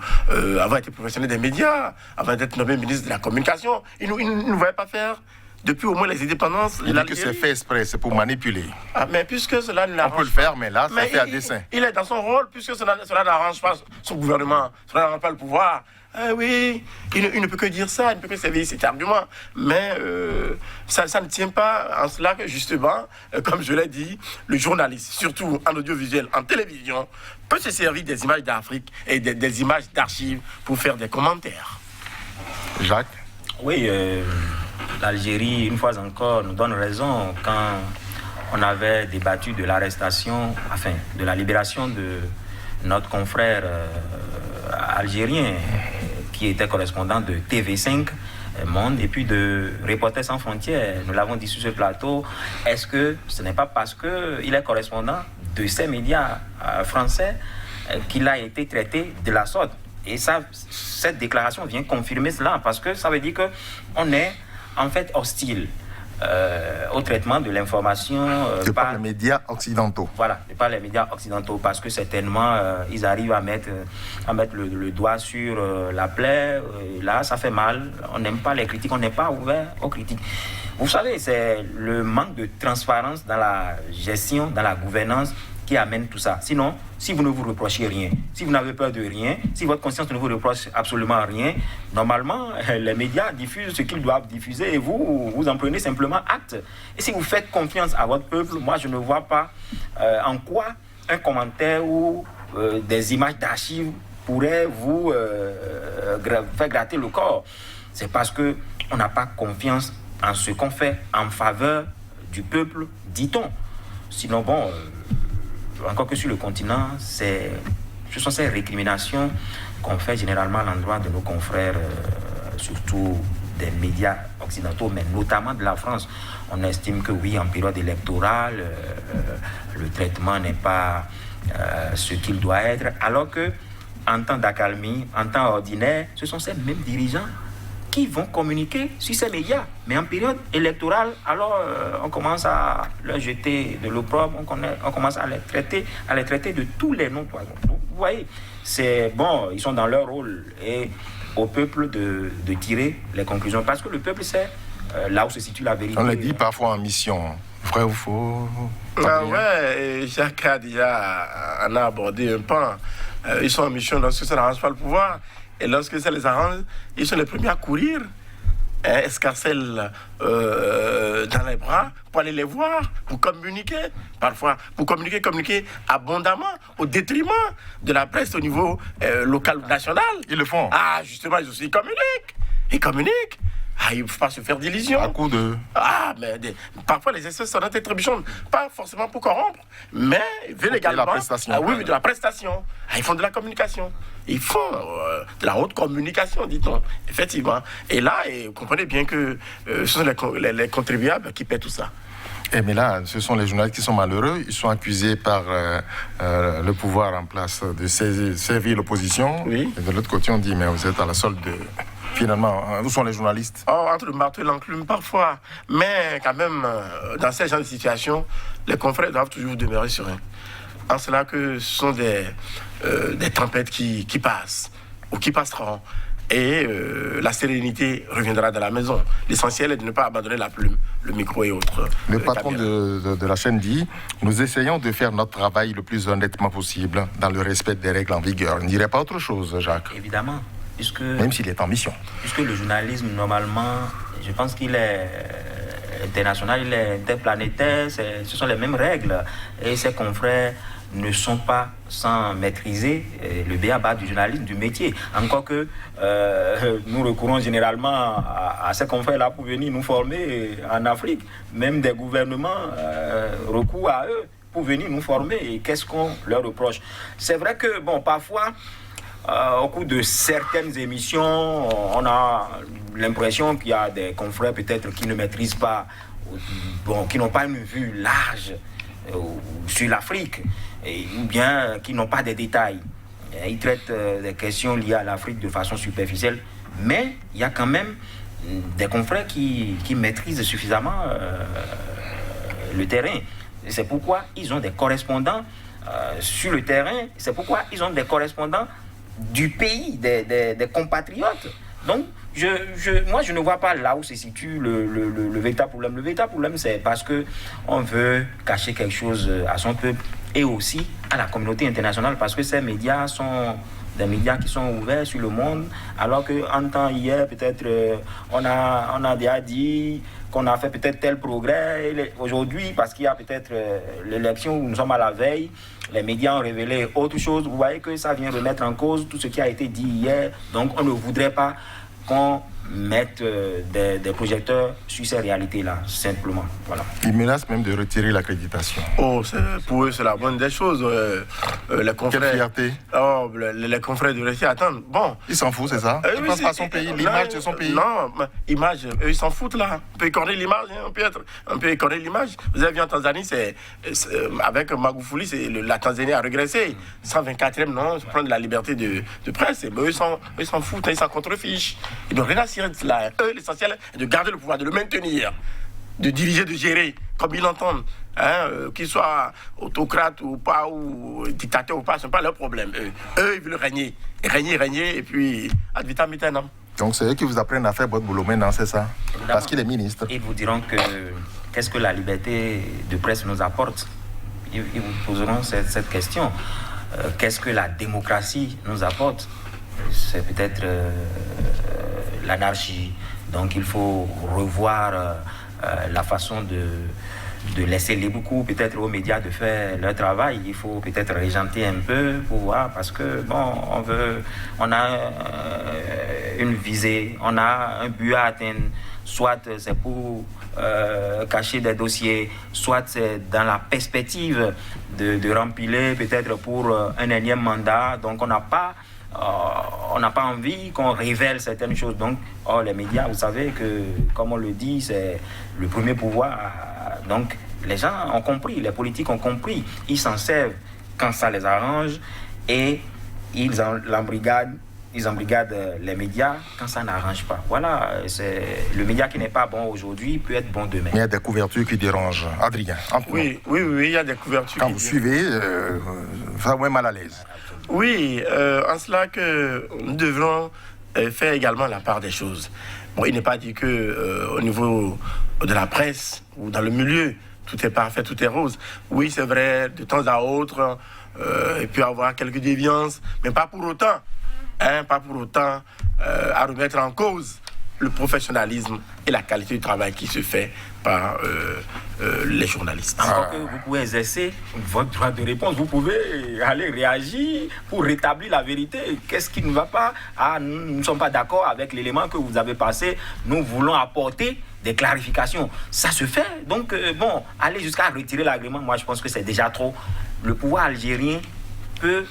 avoir été professionnel des médias, avant d'être nommé ministre de la communication. Ils ne voyaient pas faire. Depuis au moins les indépendances. Il dit que c'est fait exprès, c'est pour manipuler. Mais puisque cela ne l'arrange pas. On peut le faire, mais là, c'est fait à dessein. Il est dans son rôle, puisque cela n'arrange pas son gouvernement, cela n'arrange pas le pouvoir. Oui, il ne peut que dire ça, il ne peut que servir cet argument. Mais ça ne tient pas en cela que, justement, comme je l'ai dit, le journaliste, surtout en audiovisuel, en télévision, peut se servir des images d'Afrique et des images d'archives pour faire des commentaires. Jacques? Oui, l'Algérie, une fois encore, nous donne raison quand on avait débattu de l'arrestation, de la libération de notre confrère algérien qui était correspondant de TV5 Monde et puis de Reporters sans frontières. Nous l'avons dit sur ce plateau. Est-ce que ce n'est pas parce qu'il est correspondant de ces médias français qu'il a été traité de la sorte? Et cette déclaration vient confirmer cela parce que ça veut dire qu'on est en fait hostile au traitement de l'information par les médias occidentaux. Voilà, par les médias occidentaux, parce que certainement ils arrivent à mettre le doigt sur la plaie. Là, ça fait mal. On n'aime pas les critiques, on n'est pas ouvert aux critiques. Vous savez, c'est le manque de transparence dans la gestion, dans la gouvernance qui amène tout ça. Sinon, si vous ne vous reprochez rien, si vous n'avez peur de rien, si votre conscience ne vous reproche absolument rien, normalement, les médias diffusent ce qu'ils doivent diffuser et vous en prenez simplement acte. Et si vous faites confiance à votre peuple, moi, je ne vois pas en quoi un commentaire ou des images d'archives pourraient vous faire gratter le corps. C'est parce qu'on n'a pas confiance en ce qu'on fait en faveur du peuple, dit-on. Sinon, bon... encore que sur le continent, ce sont ces récriminations qu'on fait généralement à l'endroit de nos confrères, surtout des médias occidentaux, mais notamment de la France. On estime que oui, en période électorale, le traitement n'est pas ce qu'il doit être, alors que en temps d'accalmie, en temps ordinaire, ce sont ces mêmes dirigeants qui vont communiquer sur ces médias. Mais en période électorale, alors on commence à leur jeter de l'opprobre, on commence à les traiter de tous les noms. Vous voyez, c'est bon, ils sont dans leur rôle et au peuple de tirer les conclusions. Parce que le peuple sait là où se situe la vérité. On le dit parfois en mission, vrai ou faux. Ouais, Jacques a déjà en a abordé un pan. Ils sont en mission lorsque ça n'arrange pas le pouvoir. Et lorsque ça les arrange, ils sont les premiers à courir, escarcelles dans les bras, pour aller les voir, pour communiquer, parfois, pour communiquer abondamment, au détriment de la presse au niveau local ou national. Ils le font. Ah, justement, ils communiquent. Ils communiquent. Ah, il ne faut pas se faire d'illusions. À coup de... Ah, mais parfois les espèces sont très trébuchantes. Pas forcément pour corrompre, mais également... De la prestation. Ah oui, de la prestation. Ah, ils font de la communication. Ils font de la haute communication, dit-on, effectivement. Et là, vous comprenez bien que ce sont les contribuables qui paient tout ça. Mais là, ce sont les journalistes qui sont malheureux. Ils sont accusés par le pouvoir en place de servir l'opposition. Oui. Et de l'autre côté, on dit, mais vous êtes à la solde de... Finalement, où sont les journalistes? Entre le marteau et l'enclume, parfois. Mais quand même, dans ces genres de situations, les confrères doivent toujours demeurer sereins. En cela que ce sont des tempêtes qui passent, ou qui passeront. Et la sérénité reviendra dans la maison. L'essentiel est de ne pas abandonner la plume, le micro et autres. Le patron de la chaîne dit, nous essayons de faire notre travail le plus honnêtement possible, dans le respect des règles en vigueur. Il ne dirait pas autre chose, Jacques? Évidemment. Même s'il est en mission. Puisque le journalisme, normalement, je pense qu'il est international, il est interplanétaire, ce sont les mêmes règles. Et ses confrères ne sont pas sans maîtriser le b.a.-ba du journalisme, du métier. Encore que nous recourons généralement à ces confrères-là pour venir nous former en Afrique. Même des gouvernements recourent à eux pour venir nous former. Et qu'est-ce qu'on leur reproche? C'est vrai que, bon, parfois... au cours de certaines émissions, on a l'impression qu'il y a des confrères peut-être qui ne maîtrisent pas, qui n'ont pas une vue large sur l'Afrique, ou bien qui n'ont pas des détails. Ils traitent des questions liées à l'Afrique de façon superficielle, mais il y a quand même des confrères qui maîtrisent suffisamment le terrain. C'est pourquoi ils ont des correspondants sur le terrain, c'est pourquoi ils ont des correspondants du pays, des compatriotes. Donc, moi, je ne vois pas là où se situe le véritable problème. Le véritable problème, c'est parce qu'on veut cacher quelque chose à son peuple et aussi à la communauté internationale, parce que ces médias sont des médias qui sont ouverts sur le monde, alors qu'en temps hier, peut-être, on a déjà dit qu'on a fait peut-être tel progrès. Et aujourd'hui, parce qu'il y a peut-être l'élection où nous sommes à la veille, les médias ont révélé autre chose. Vous voyez que ça vient remettre en cause tout ce qui a été dit hier. Donc, on ne voudrait pas qu'on mette des projecteurs sur ces réalités-là, simplement. Voilà. Ils menacent même de retirer l'accréditation. Oh, pour eux, c'est la bonne des choses. Les confrères, quelle fierté. Oh, les confrères devraient s'y attendre. Bon. Ils s'en foutent, c'est ça? Ils pensent pas à son pays, l'image de son pays. Non, image, eux, ils s'en foutent là. On peut écorner l'image, hein, on peut écorner l'image. Vous avez vu en Tanzanie, avec Magufuli, la Tanzanie a régressé. 124e, non, prendre la liberté de presse. Eux, ils s'en foutent, ils s'en contrefichent. Ils n'ont rien à cirer de cela. Eux, l'essentiel est de garder le pouvoir, de le maintenir. de diriger, de gérer, comme ils l'entendent. Qu'ils soient autocrates ou pas, ou dictateurs ou pas, ce n'est pas leur problème. Eux, ils veulent régner. Régner, et puis ad vitam aeternam. Donc c'est eux qui vous apprennent à faire votre boulot maintenant, c'est ça? Parce qu'il est ministre. Ils vous diront qu'est-ce que la liberté de presse nous apporte. Ils vous poseront cette question. Qu'est-ce que la démocratie nous apporte? C'est peut-être l'anarchie. Donc il faut revoir la façon de laisser libre cours peut-être aux médias de faire leur travail. Il faut peut-être régenter un peu pour voir, parce que bon, on a une visée, on a un but à atteindre. Soit c'est pour cacher des dossiers, soit c'est dans la perspective de remplir peut-être pour un énième mandat. Donc on n'a pas envie qu'on révèle certaines choses. Donc, les médias, vous savez que, comme on le dit, c'est le premier pouvoir. Donc, les gens ont compris, les politiques ont compris. Ils s'en servent quand ça les arrange et ils embrigadent les médias quand ça n'arrange pas. Voilà, c'est le média qui n'est pas bon aujourd'hui peut être bon demain. Mais il y a des couvertures qui dérangent. Adrien, oui, il y a des couvertures. Quand vous suivez, ça vous met mal à l'aise. Oui, en cela que nous devrons faire également la part des choses. Bon, il n'est pas dit que au niveau de la presse ou dans le milieu, tout est parfait, tout est rose. Oui, c'est vrai, de temps à autre, il peut y avoir quelques déviances, mais pas pour autant. À remettre en cause le professionnalisme et la qualité du travail qui se fait par les journalistes. Encore que vous pouvez exercer votre droit de réponse, vous pouvez aller réagir pour rétablir la vérité. Qu'est-ce qui ne va pas? Nous ne sommes pas d'accord avec l'élément que vous avez passé, nous voulons apporter des clarifications. Ça se fait, donc aller jusqu'à retirer l'agrément, moi je pense que c'est déjà trop. Le pouvoir algérien peut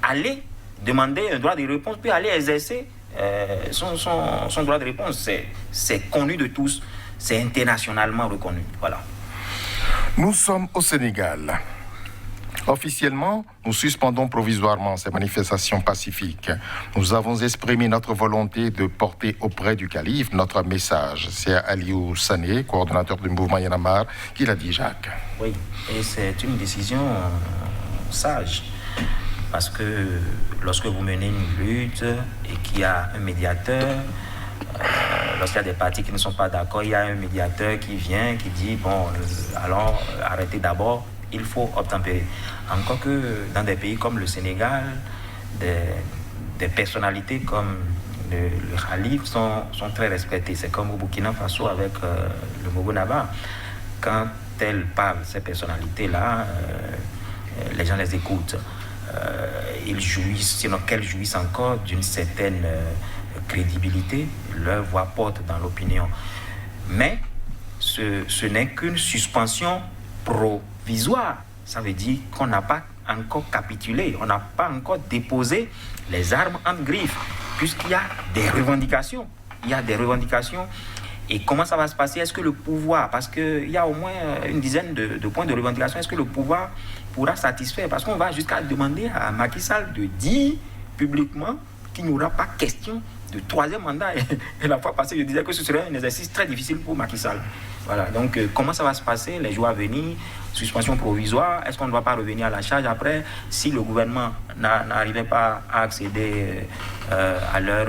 aller demander un droit de réponse, peut aller exercer son droit de réponse. C'est connu de tous, c'est internationalement reconnu. Voilà. Nous sommes au Sénégal. Officiellement, nous suspendons provisoirement ces manifestations pacifiques. Nous avons exprimé notre volonté de porter auprès du calife notre message. C'est Aliou Sané, coordonnateur du mouvement Y en a marre, qui l'a dit, Jacques. Oui, et c'est une décision sage. Parce que lorsque vous menez une lutte et qu'il y a un médiateur, lorsqu'il y a des partis qui ne sont pas d'accord, il y a un médiateur qui vient, qui dit, allons arrêter d'abord, il faut obtempérer. Encore que dans des pays comme le Sénégal, des personnalités comme le Khalif sont très respectées. C'est comme au Burkina Faso avec le Mogonaba. Quand elles parlent, ces personnalités-là, les gens les écoutent. Ils jouissent, sinon qu'elles jouissent encore d'une certaine crédibilité, leur voix porte dans l'opinion. Mais ce n'est qu'une suspension provisoire. Ça veut dire qu'on n'a pas encore capitulé, on n'a pas encore déposé les armes en griffe, puisqu'il y a des revendications. Et comment ça va se passer? Est-ce que le pouvoir, parce qu'il y a au moins une dizaine de points de revendication, est-ce que le pouvoir pourra satisfaire? Parce qu'on va jusqu'à demander à Macky Sall de dire publiquement qu'il n'y aura pas question de troisième mandat. Et la fois passée, je disais que ce serait un exercice très difficile pour Macky Sall. Voilà, donc comment ça va se passer les jours à venir? Suspension provisoire, est-ce qu'on ne va pas revenir à la charge après si le gouvernement n'arrivait pas à accéder à leur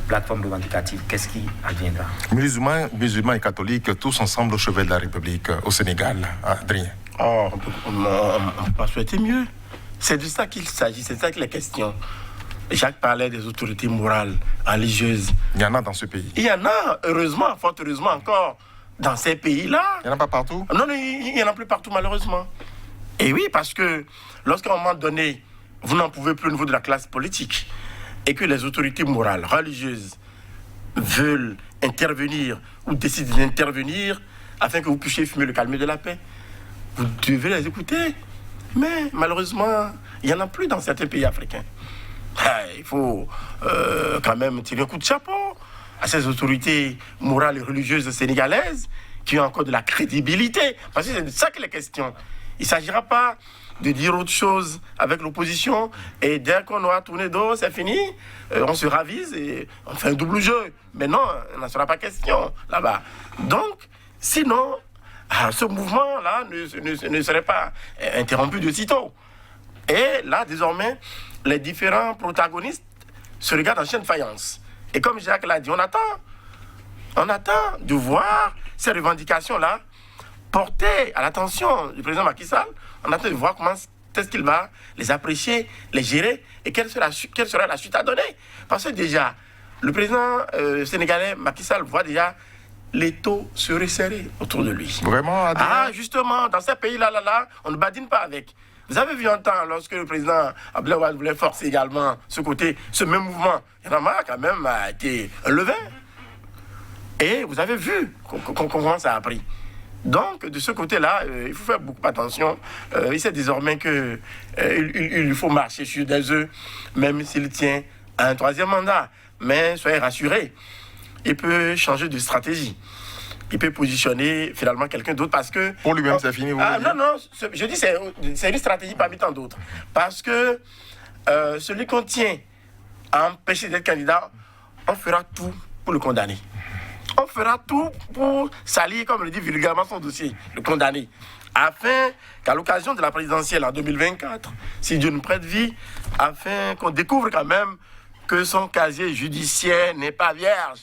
plateforme revendicative? Qu'est-ce qui adviendra? Musulmans et catholiques, tous ensemble au chevet de la République au Sénégal. Adrien. On ne peut pas souhaiter mieux. C'est de ça qu'il s'agit, c'est de ça qu'il est question. Jacques parlait des autorités morales, religieuses. Il y en a dans ce pays. Il y en a, heureusement, fort heureusement encore, dans ces pays-là. Il n'y en a pas partout? Non, il n'y en a plus partout, malheureusement. Et oui, parce que lorsqu'à un moment donné, vous n'en pouvez plus au niveau de la classe politique, et que les autorités morales, religieuses, veulent intervenir ou décident d'intervenir afin que vous puissiez fumer le calme de la paix, vous devez les écouter. Mais malheureusement, il n'y en a plus dans certains pays africains. Il faut quand même tirer un coup de chapeau à ces autorités morales et religieuses sénégalaises qui ont encore de la crédibilité. Parce que c'est de ça qu'il est question. Il ne s'agira pas de dire autre chose avec l'opposition et dès qu'on aura tourné dos, c'est fini, on se ravise et on fait un double jeu. Mais non, il n'en sera pas question là-bas. Donc, Sinon, ce mouvement-là ne serait pas interrompu de sitôt. Et là, désormais, les différents protagonistes se regardent en chaîne de faïence. Et comme Jacques l'a dit, on attend de voir ces revendications-là portées à l'attention du président Macky Sall. On attend de voir comment est-ce qu'il va les apprécier, les gérer et quelle sera la suite à donner. Parce que déjà, le président sénégalais Macky Sall voit déjà les taux se resserrer autour de lui. Vraiment, Adrien? Ah, justement, dans ces pays-là, on ne badine pas avec. Vous avez vu un temps, lorsque le président Abdoulaye Wade voulait forcer également ce même mouvement, il y en a quand même a été un levain. Et vous avez vu comment ça a pris. Donc, de ce côté-là, il faut faire beaucoup attention. Il sait désormais qu'il faut marcher sur des œufs, même s'il tient à un 3e mandat. Mais soyez rassurés, il peut changer de stratégie. Il peut positionner finalement quelqu'un d'autre parce que... Pour lui-même, c'est fini, vous voulez dire? Non, je dis c'est une stratégie parmi tant d'autres. Parce que celui qu'on tient à empêcher d'être candidat, on fera tout pour le condamner. On fera tout pour salir, comme le dit vulgairement son dossier, le condamner. Afin qu'à l'occasion de la présidentielle en 2024, si Dieu nous prête vie, afin qu'on découvre quand même que son casier judiciaire n'est pas vierge.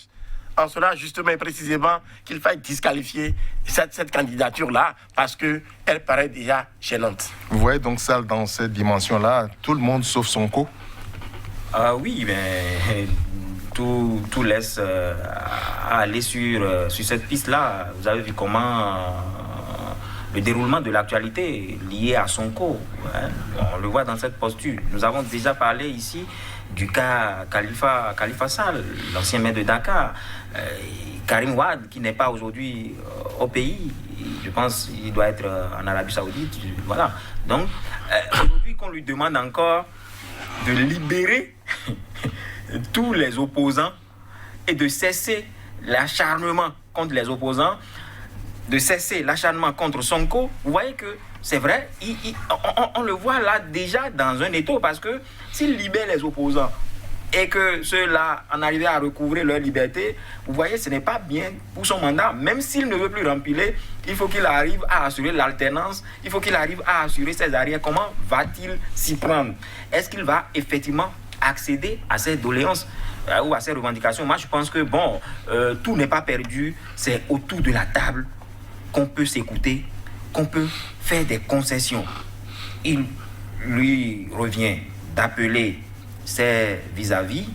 En cela, justement et précisément, qu'il faille disqualifier cette candidature-là parce qu'elle paraît déjà gênante. Vous voyez donc ça dans cette dimension-là, tout le monde sauf Sonko? Oui, mais tout laisse aller sur cette piste-là. Vous avez vu comment le déroulement de l'actualité lié à Sonko, hein, on le voit dans cette posture. Nous avons déjà parlé ici du cas Khalifa Sall, l'ancien maire de Dakar, Karim Wade, qui n'est pas aujourd'hui au pays. Je pense qu'il doit être en Arabie Saoudite. Voilà. Donc, aujourd'hui, qu'on lui demande encore de libérer tous les opposants et de cesser l'acharnement contre les opposants, de cesser l'acharnement contre Sonko, vous voyez que c'est vrai, on le voit là déjà dans un étau, parce que s'il libère les opposants et que ceux-là en arrivaient à recouvrer leur liberté, vous voyez, ce n'est pas bien pour son mandat. Même s'il ne veut plus remplir, il faut qu'il arrive à assurer l'alternance, il faut qu'il arrive à assurer ses arrières. Comment va-t-il s'y prendre? Est-ce qu'il va effectivement accéder à ces doléances ou à ces revendications? Moi, je pense que tout n'est pas perdu. C'est autour de la table qu'on peut s'écouter, qu'on peut faire des concessions. Il lui revient d'appeler ses vis-à-vis,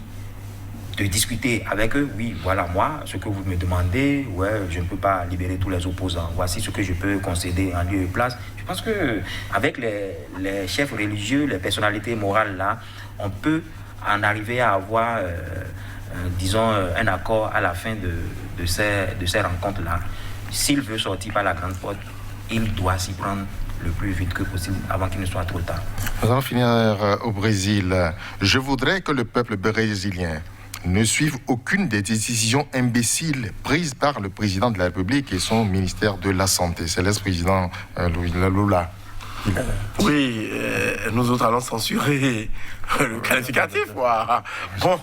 de discuter avec eux. Oui, voilà, moi, ce que vous me demandez, ouais, je ne peux pas libérer tous les opposants. Voici ce que je peux concéder en lieu et place. Je pense qu'avec les chefs religieux, les personnalités morales là, on peut en arriver à avoir, disons, un accord à la fin de ces rencontres-là. S'il veut sortir par la grande porte, il doit s'y prendre le plus vite que possible avant qu'il ne soit trop tard. Nous allons finir au Brésil. Je voudrais que le peuple brésilien ne suive aucune des décisions imbéciles prises par le président de la République et son ministère de la Santé. C'est l'ex-président Lula. Oui, nous autres allons censurer le qualificatif, quoi. Bon,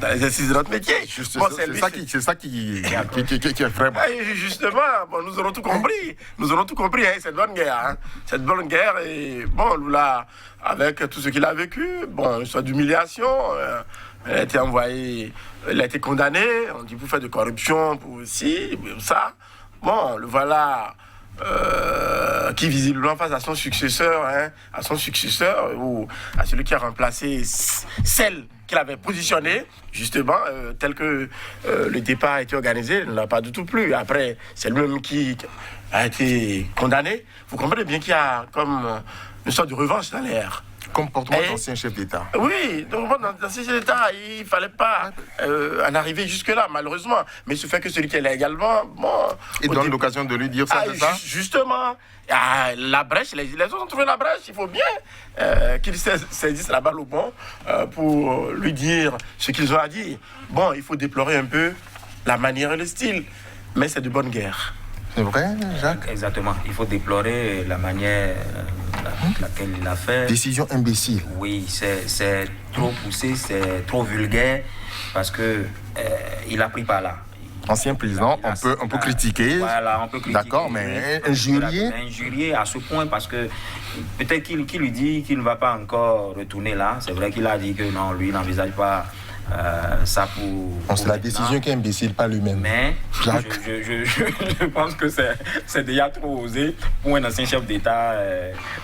dans l'exercice de notre métier. Bon, c'est ça qui est vraiment. Justement, bon, nous aurons tout compris. Nous aurons tout compris, hein, cette bonne guerre. Hein. Cette bonne guerre, et bon, Lula, avec tout ce qu'il a vécu, bon, une sorte d'humiliation, il a été envoyé, il a été condamné, on dit pour faire de corruption, pour aussi, ça. Bon, le voilà. Qui visiblement face à son successeur, ou à celui qui a remplacé celle qu'il avait positionnée, justement, tel que le départ a été organisé, ne l'a pas du tout plu. Après, c'est lui-même qui a été condamné. Vous comprenez bien qu'il y a comme une sorte de revanche dans l'air. Comportement d'ancien chef d'État. Oui, donc d'ancien chef d'État, il ne fallait pas en arriver jusque-là, malheureusement. Mais ce fait que celui qui est là également, bon... Il donne l'occasion de lui dire ça, c'est ça? Justement, la brèche, les autres ont trouvé la brèche, il faut bien qu'ils saisissent la balle au bon pour lui dire ce qu'ils ont à dire. Bon, il faut déplorer un peu la manière et le style, mais c'est de bonne guerre. C'est vrai, Jacques? Exactement, il faut déplorer la manière... laquelle il a fait. Décision imbécile. Oui, c'est trop poussé, c'est trop vulgaire, parce que il a pris par là. Ancien président, on peut critiquer. Voilà, on peut critiquer. D'accord, mais injurier. Injurier à ce point parce que peut-être qu'il lui dit qu'il ne va pas encore retourner là. C'est vrai qu'il a dit que non, lui, il n'envisage pas ça pour. C'est la décision qui est imbécile, pas lui-même. Mais je pense que c'est déjà trop osé pour un ancien chef d'État,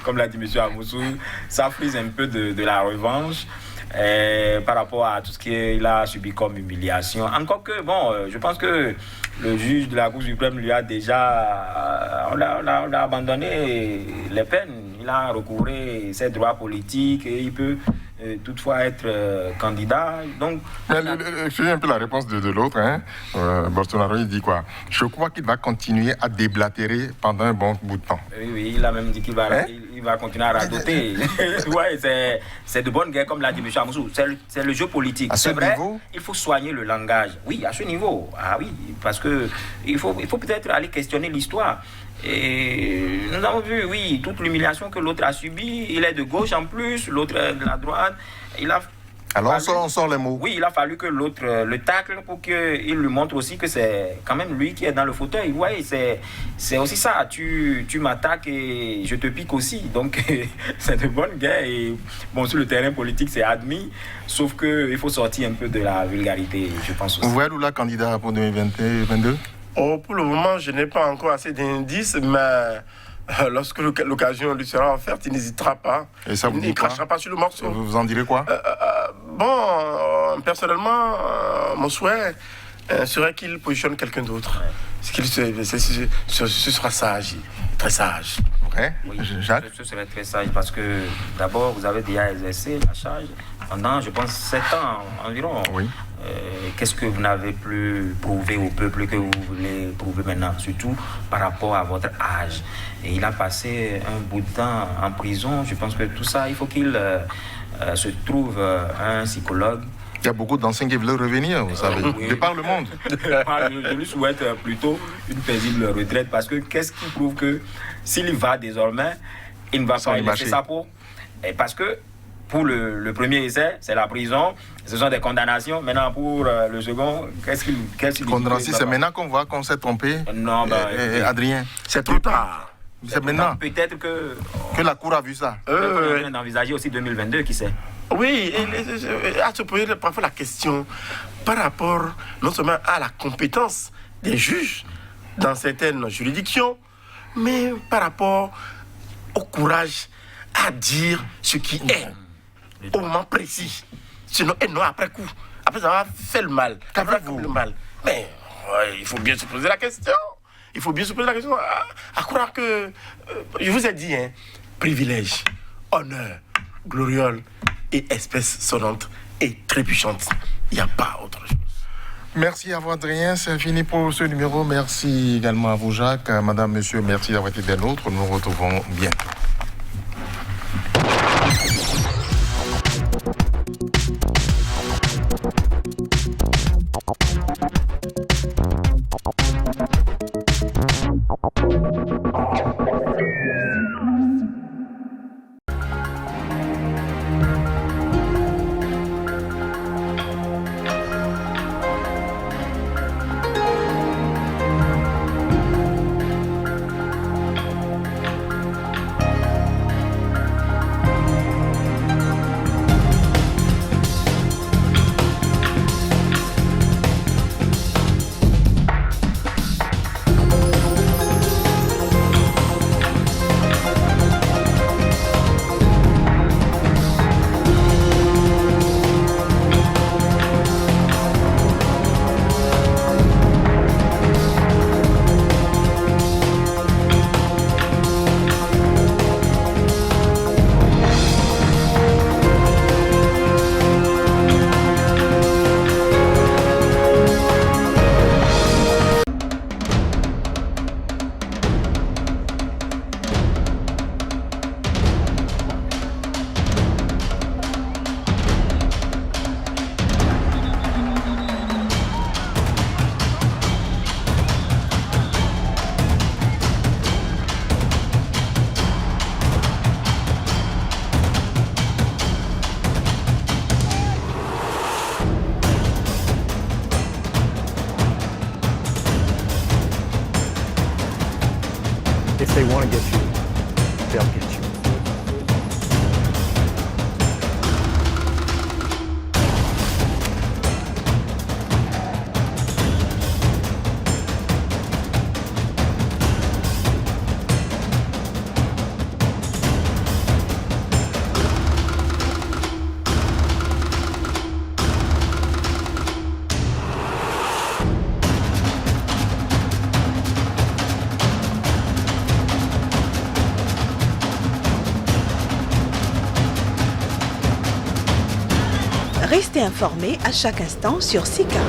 comme l'a dit M. Amoussou. Ça frise un peu de la revanche. Par rapport à tout ce qu'il a subi comme humiliation. Encore que, je pense que le juge de la Cour suprême lui a déjà... on a abandonné les peines. Il a recouru ses droits politiques et il peut toutefois être candidat. Donc, c'est un peu la réponse de l'autre. Bolsonaro, il dit quoi? Je crois qu'il va continuer à déblatérer pendant un bon bout de temps. Oui, il a même dit qu'il va continuer à radoter. Ouais, c'est de bonne guerre, comme l'a dit M. Amoussou. C'est le jeu politique. C'est vrai, il faut soigner le langage. Oui, à ce niveau. Ah oui, parce que il faut peut-être aller questionner l'histoire. Et nous avons vu, oui, toute l'humiliation que l'autre a subie. Il est de gauche en plus, l'autre est de la droite. Alors on sort les mots. Oui, il a fallu que l'autre le tacle pour qu'il lui montre aussi que c'est quand même lui qui est dans le fauteuil. Oui, c'est aussi ça. Tu m'attaques et je te pique aussi. Donc, c'est de bonne guerre. Et sur le terrain politique, c'est admis. Sauf qu'il faut sortir un peu de la vulgarité, je pense aussi. Vous voyez où la candidat pour 2022? Pour le moment, je n'ai pas encore assez d'indices, mais lorsque l'occasion lui sera offerte, il n'hésitera pas. Et ça vous il ne crachera pas sur le morceau. Vous en direz quoi? Personnellement, mon souhait serait qu'il positionne quelqu'un d'autre. Ce sera sage, très sage. Ouais. Oui, Jacques? ce serait très sage parce que d'abord, vous avez déjà exercé la charge pendant, je pense, 7 ans environ. Oui. Qu'est-ce que vous n'avez plus prouvé au peuple que vous voulez prouver maintenant, surtout par rapport à votre âge? Et il a passé un bout de temps en prison. Je pense que tout ça, il faut qu'il se trouve un psychologue. Il y a beaucoup d'anciens qui veulent revenir, vous savez, de par le monde. Je lui souhaite plutôt une paisible retraite parce que qu'est-ce qui prouve que s'il y va désormais, il ne va pas y laisser sa peau? Et parce que pour le premier essai, c'est la prison, ce sont des condamnations. Maintenant, pour le second, quelle condamnation, c'est maintenant qu'on voit qu'on s'est trompé. Non, Adrien, c'est trop tard. C'est maintenant. Peut-être que la Cour a vu ça. On est en train d'envisager aussi 2022, qui sait. Oui, et à se poser parfois la question par rapport non seulement à la compétence des juges dans certaines juridictions, mais par rapport au courage à dire ce qui est au moment précis, sinon et non après coup, après avoir fait le mal, Qu'avez-vous le mal. Mais il faut bien se poser la question. Il faut bien se poser la question à croire que, je vous ai dit, privilège, honneur, gloriole et espèce sonnante et trébuchante. Il n'y a pas autre chose. Merci à vous, Adrien. C'est fini pour ce numéro. Merci également à vous, Jacques. Madame, monsieur, merci d'avoir été des nôtres. Nous nous retrouvons bientôt. they want to get you, they'll get you. Restez informés à chaque instant sur SICA.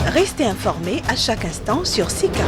Restez informés à chaque instant sur SICA.